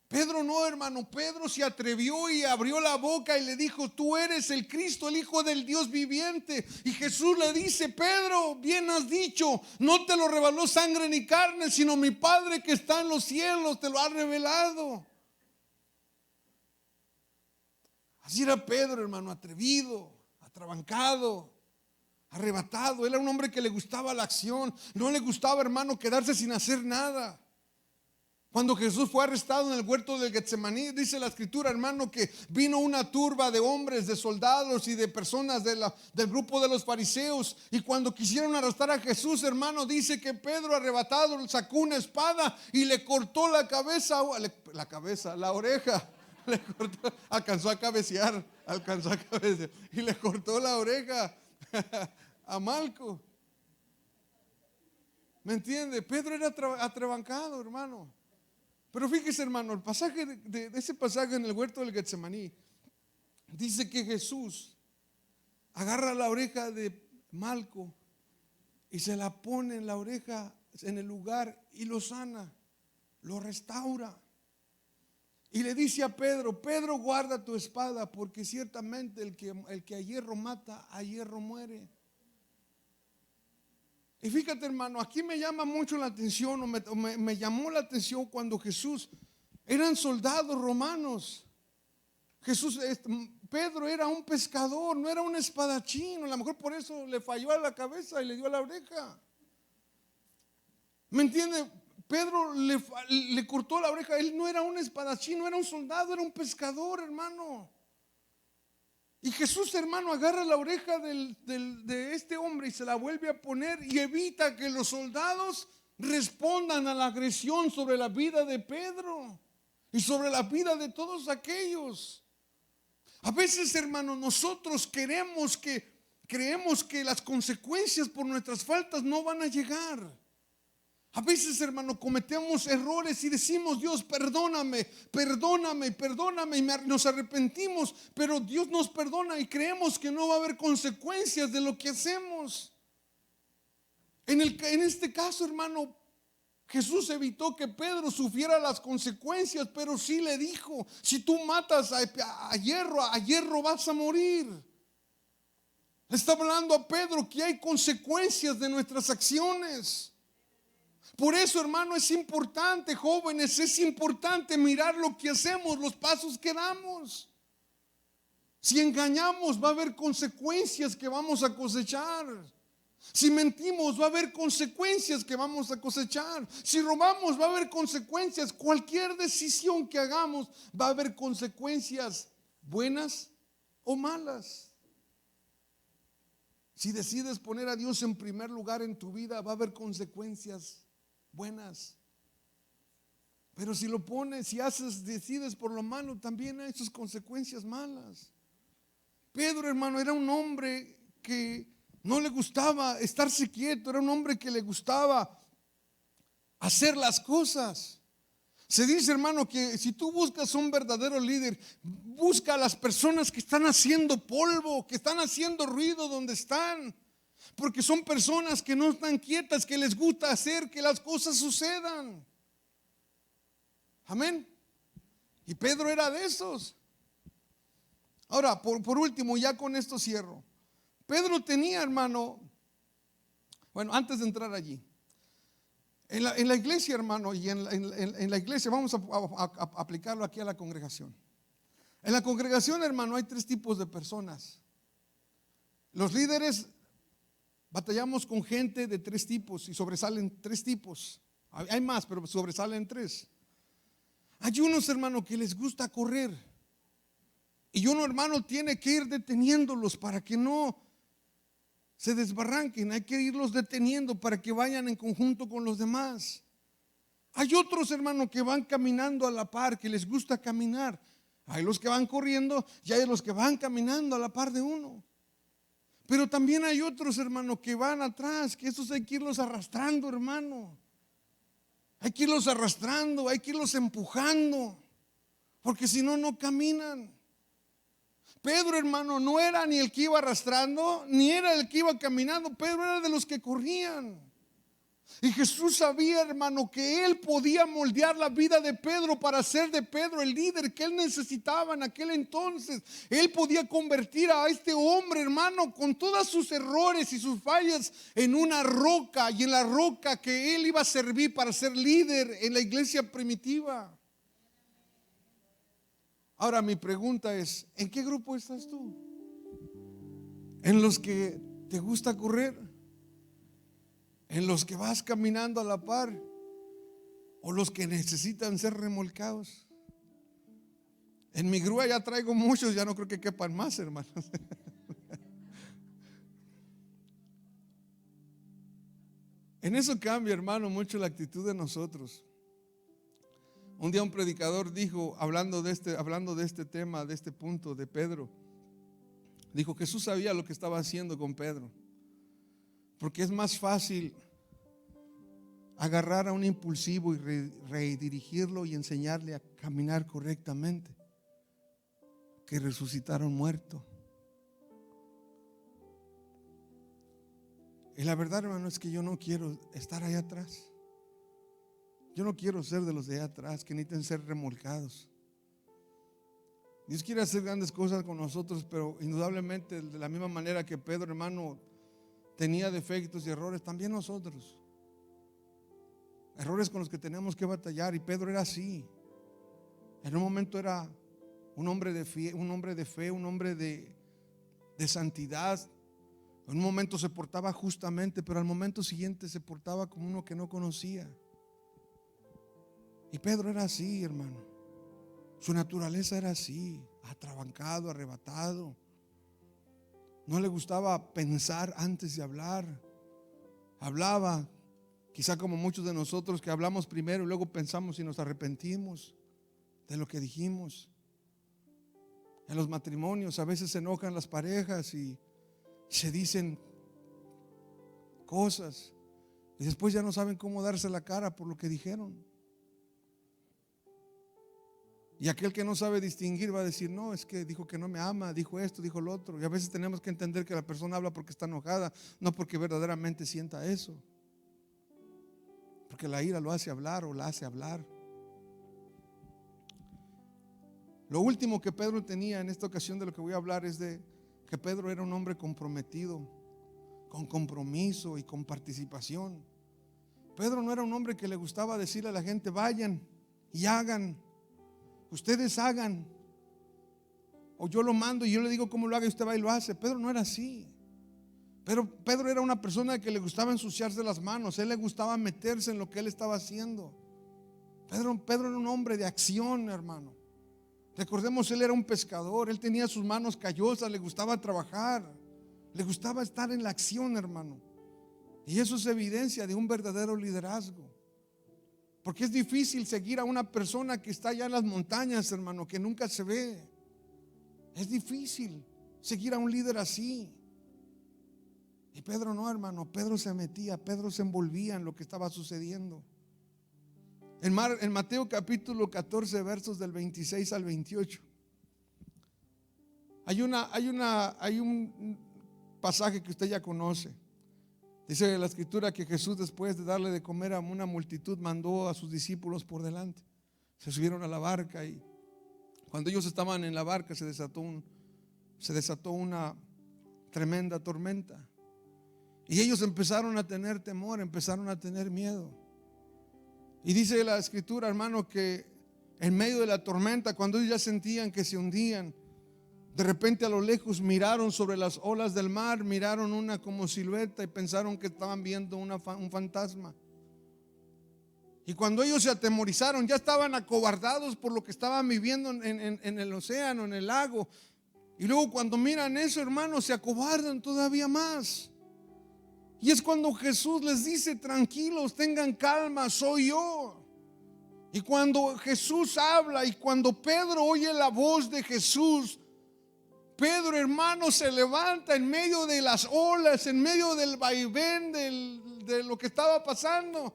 Pedro no, hermano. Pedro se atrevió y abrió la boca y le dijo: tú eres el Cristo, el Hijo del Dios viviente. Y Jesús le dice: Pedro, bien has dicho, no te lo reveló sangre ni carne, sino mi Padre que está en los cielos te lo ha revelado. Así era Pedro, hermano, atrevido, atrabancado, arrebatado. Él era un hombre que le gustaba la acción. No le gustaba, hermano, quedarse sin hacer nada. Cuando Jesús fue arrestado en el huerto del Getsemaní, dice la escritura, hermano, que vino una turba de hombres, de soldados y de personas del grupo de los fariseos. Y cuando quisieron arrestar a Jesús, hermano, dice que Pedro, arrebatado, sacó una espada y le cortó la oreja. Le cortó, alcanzó a cabecear y le cortó la oreja a Malco. ¿Me entiende? Pedro era atrabancado, hermano. Pero fíjese, hermano, el pasaje de ese pasaje en el huerto del Getsemaní dice que Jesús agarra la oreja de Malco y se la pone en la oreja, en el lugar, y lo sana, lo restaura. Y le dice a Pedro: Pedro, guarda tu espada, porque ciertamente el que a hierro mata, a hierro muere. Y fíjate, hermano, aquí me llama mucho la atención, me llamó la atención cuando Jesús, eran soldados romanos. Pedro era un pescador, no era un espadachín. A lo mejor por eso le falló a la cabeza y le dio a la oreja. ¿Me entiende? Pedro le cortó la oreja. Él no era un espadachín, no era un soldado, era un pescador, hermano. Y Jesús, hermano, agarra la oreja de este hombre y se la vuelve a poner y evita que los soldados respondan a la agresión sobre la vida de Pedro y sobre la vida de todos aquellos. A veces, hermano, nosotros creemos que las consecuencias por nuestras faltas no van a llegar. A veces, hermano, cometemos errores y decimos: Dios, perdóname, perdóname, perdóname, y nos arrepentimos, pero Dios nos perdona y creemos que no va a haber consecuencias de lo que hacemos. En este caso, hermano, Jesús evitó que Pedro sufriera las consecuencias, pero sí le dijo: si tú matas a hierro vas a morir. Le está hablando a Pedro que hay consecuencias de nuestras acciones. Por eso, hermano, es importante, jóvenes, es importante mirar lo que hacemos, los pasos que damos. Si engañamos, va a haber consecuencias que vamos a cosechar. Si mentimos, va a haber consecuencias que vamos a cosechar. Si robamos, va a haber consecuencias. Cualquier decisión que hagamos va a haber consecuencias buenas o malas. Si decides poner a Dios en primer lugar en tu vida, va a haber consecuencias buenas. Pero si decides por lo malo, también hay sus consecuencias malas. Pedro, hermano, era un hombre que no le gustaba estarse quieto, era un hombre que le gustaba hacer las cosas. Se dice, hermano, que si tú buscas un verdadero líder, busca a las personas que están haciendo polvo, que están haciendo ruido donde están, porque son personas que no están quietas, que les gusta hacer que las cosas sucedan. Amén. Y Pedro era de esos. Ahora, por último, ya con esto cierro. Pedro tenía, hermano, bueno, antes de entrar allí, en la iglesia, hermano, y en la iglesia, vamos a aplicarlo aquí a la congregación. En la congregación, hermano, hay 3 tipos de personas. Los líderes batallamos con gente de 3 tipos y sobresalen 3 tipos. Hay más, pero sobresalen 3. Hay unos, hermano, que les gusta correr. Y uno, hermano, tiene que ir deteniéndolos para que no se desbarranquen. Hay que irlos deteniendo para que vayan en conjunto con los demás. Hay otros, hermano, que van caminando a la par, que les gusta caminar. Hay los que van corriendo y hay los que van caminando a la par de uno. Pero también hay otros, hermano, que van atrás, que estos hay que irlos arrastrando, hermano. Hay que irlos arrastrando, hay que irlos empujando, porque si no, no caminan. Pedro, hermano, no era ni el que iba arrastrando, ni era el que iba caminando. Pedro era de los que corrían. Y Jesús sabía, hermano, que él podía moldear la vida de Pedro para hacer de Pedro el líder que él necesitaba en aquel entonces. Él podía convertir a este hombre, hermano, con todos sus errores y sus fallas, en una roca, y en la roca que él iba a servir para ser líder en la iglesia primitiva. Ahora mi pregunta es, ¿en qué grupo estás tú? ¿En los que te gusta correr? ¿En los que vas caminando a la par? ¿O los que necesitan ser remolcados? En mi grúa ya traigo muchos, ya no creo que quepan más, hermanos. En eso cambia, hermano, mucho la actitud de nosotros. Un día un predicador dijo, hablando de este tema, de este punto de Pedro, dijo: Jesús sabía lo que estaba haciendo con Pedro, porque es más fácil agarrar a un impulsivo y redirigirlo y enseñarle a caminar correctamente que resucitar a un muerto. Y la verdad, hermano, es que yo no quiero estar allá atrás. Yo no quiero ser de los de allá atrás que necesitan ser remolcados. Dios quiere hacer grandes cosas con nosotros, pero indudablemente de la misma manera que Pedro, hermano, tenía defectos y errores, también nosotros. Errores con los que tenemos que batallar, y Pedro era así. En un momento era un hombre de fe, un hombre de santidad. En un momento se portaba justamente, pero al momento siguiente se portaba como uno que no conocía. Y Pedro era así, hermano. Su naturaleza era así, atrabancado, arrebatado. No le gustaba pensar antes de hablar. Hablaba, quizá como muchos de nosotros, que hablamos primero y luego pensamos y nos arrepentimos de lo que dijimos. En los matrimonios a veces se enojan las parejas y se dicen cosas y después ya no saben cómo darse la cara por lo que dijeron. Y aquel que no sabe distinguir va a decir: no, es que dijo que no me ama, dijo esto, dijo lo otro. Y a veces tenemos que entender que la persona habla porque está enojada, no porque verdaderamente sienta eso. Porque la ira lo hace hablar o la hace hablar. Lo último que Pedro tenía en esta ocasión de lo que voy a hablar es de que Pedro era un hombre comprometido, con compromiso y con participación. Pedro no era un hombre que le gustaba decirle a la gente: vayan y hagan, ustedes hagan, o yo lo mando y yo le digo cómo lo haga y usted va y lo hace. Pedro no era así. Pero Pedro era una persona que le gustaba ensuciarse las manos. Él le gustaba meterse en lo que él estaba haciendo. Pedro era un hombre de acción, hermano. Recordemos, él era un pescador. Él tenía sus manos callosas, le gustaba trabajar, le gustaba estar en la acción, hermano. Y eso es evidencia de un verdadero liderazgo. Porque es difícil seguir a una persona que está allá en las montañas, hermano, que nunca se ve. Es difícil seguir a un líder así. Y Pedro no, hermano. Pedro se metía, Pedro se envolvía en lo que estaba sucediendo. En Mateo capítulo 14, versos del 26 al 28. Hay un pasaje que usted ya conoce. Dice la escritura que Jesús, después de darle de comer a una multitud, mandó a sus discípulos por delante. Se subieron a la barca y cuando ellos estaban en la barca se desató una tremenda tormenta. Y ellos empezaron a tener temor, empezaron a tener miedo. Y dice la escritura, hermano, que en medio de la tormenta, cuando ellos ya sentían que se hundían, de repente a lo lejos miraron sobre las olas del mar, miraron una como silueta y pensaron que estaban viendo un fantasma. Y cuando ellos se atemorizaron, ya estaban acobardados por lo que estaban viviendo en el océano, en el lago. Y luego cuando miran eso, hermanos, se acobardan todavía más. Y es cuando Jesús les dice: tranquilos, tengan calma, soy yo. Y cuando Jesús habla y cuando Pedro oye la voz de Jesús, Pedro, hermano, se levanta en medio de las olas, en medio del vaivén de lo que estaba pasando.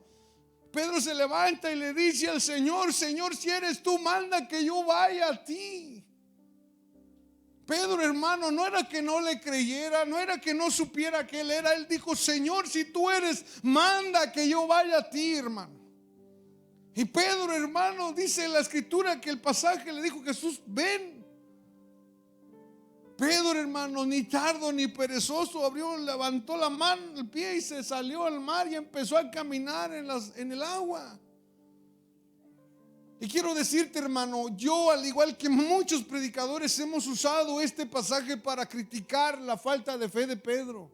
Pedro se levanta y le dice al Señor: Señor, si eres tú, manda que yo vaya a ti. Pedro, hermano, no era que no le creyera, no era que no supiera que él era. Él dijo: Señor, si tú eres, manda que yo vaya a ti, hermano. Y Pedro, hermano, dice en la escritura que el pasaje le dijo: Jesús, ven. Pedro, hermano, ni tardo ni perezoso, levantó la mano, el pie y se salió al mar y empezó a caminar en el agua. Y quiero decirte, hermano, yo, al igual que muchos predicadores, hemos usado este pasaje para criticar la falta de fe de Pedro.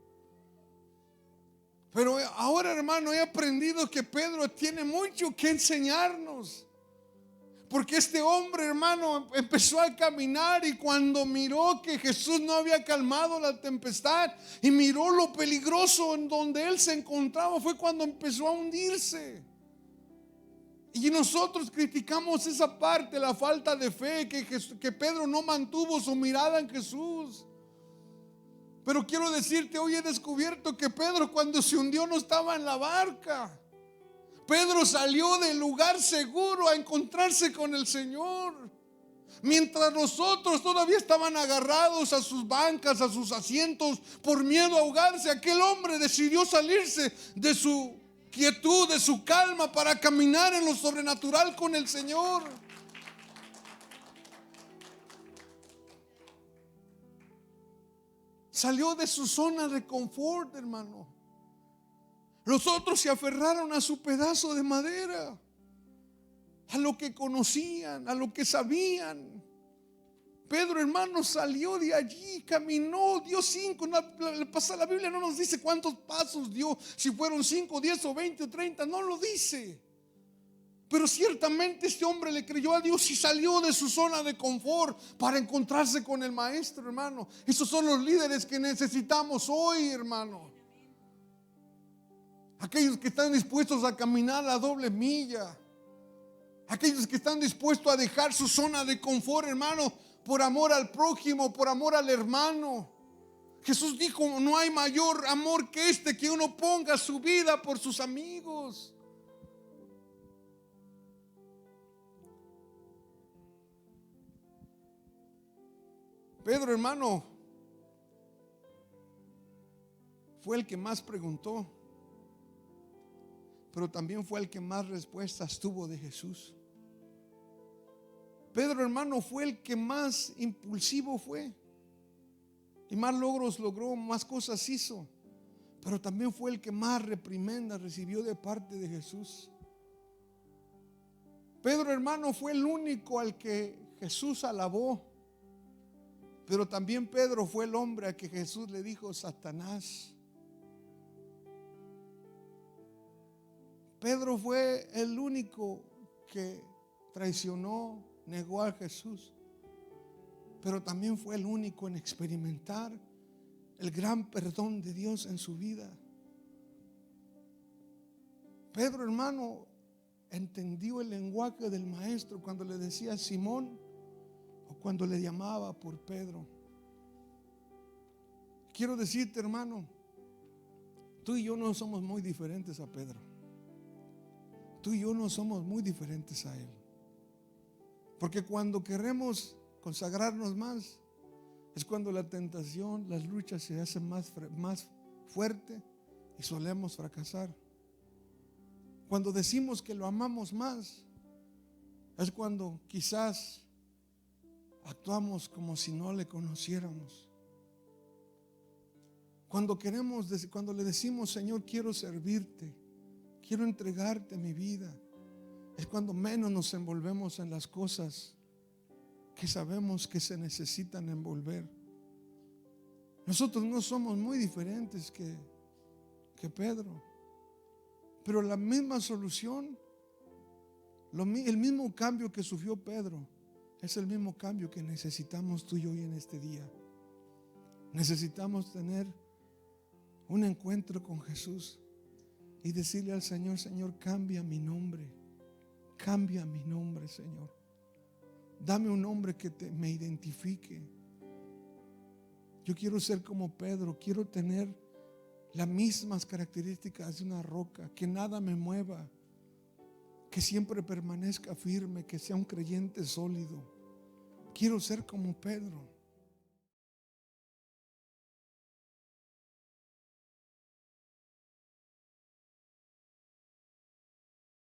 Pero ahora, hermano, he aprendido que Pedro tiene mucho que enseñarnos. Porque este hombre, hermano, empezó a caminar y cuando miró que Jesús no había calmado la tempestad y miró lo peligroso en donde él se encontraba, fue cuando empezó a hundirse. Y nosotros criticamos esa parte, la falta de fe, que Pedro no mantuvo su mirada en Jesús. Pero quiero decirte, hoy he descubierto que Pedro, cuando se hundió, no estaba en la barca. Pedro salió del lugar seguro a encontrarse con el Señor. Mientras nosotros todavía estaban agarrados a sus bancas, a sus asientos, por miedo a ahogarse, aquel hombre decidió salirse de su quietud, de su calma, para caminar en lo sobrenatural con el Señor. Salió de su zona de confort, hermano. Los otros se aferraron a su pedazo de madera, a lo que conocían, a lo que sabían. Pedro, hermano, salió de allí, caminó, dio 5. La Biblia no nos dice cuántos pasos dio, si fueron 5, 10 o 20 o 30, no lo dice. Pero ciertamente este hombre le creyó a Dios y salió de su zona de confort para encontrarse con el Maestro, hermano. Esos son los líderes que necesitamos hoy, hermano. Aquellos que están dispuestos a caminar la doble milla. Aquellos que están dispuestos a dejar su zona de confort, hermano, por amor al prójimo, por amor al hermano. Jesús dijo: no hay mayor amor que este, que uno ponga su vida por sus amigos. Pedro, hermano, fue el que más preguntó, pero también fue el que más respuestas tuvo de Jesús. Pedro, hermano, fue el que más impulsivo fue y más logros logró, más cosas hizo, pero también fue el que más reprimendas recibió de parte de Jesús. Pedro, hermano, fue el único al que Jesús alabó, pero también Pedro fue el hombre a que Jesús le dijo: Satanás. Pedro fue el único que traicionó, negó a Jesús, pero también fue el único en experimentar el gran perdón de Dios en su vida. Pedro, hermano, entendió el lenguaje del Maestro cuando le decía Simón o cuando le llamaba por Pedro. Quiero decirte, hermano, tú y yo no somos muy diferentes a Pedro. tú y yo no somos muy diferentes a Él. Porque cuando queremos consagrarnos más, es cuando la tentación, las luchas se hacen más fuerte y solemos fracasar. Cuando decimos que lo amamos más, es cuando quizás actuamos como si no le conociéramos. Cuando le decimos, Señor, quiero servirte, quiero entregarte mi vida, es cuando menos nos envolvemos en las cosas que sabemos que se necesitan envolver. Nosotros no somos muy diferentes que Pedro, pero la misma solución, el mismo cambio que sufrió Pedro, es el mismo cambio que necesitamos tú y yo hoy en este día. Necesitamos tener un encuentro con Jesús y decirle al Señor, Señor, cambia mi nombre, Señor. Dame un nombre que me identifique. Yo quiero ser como Pedro, quiero tener las mismas características de una roca, que nada me mueva, que siempre permanezca firme, que sea un creyente sólido. Quiero ser como Pedro.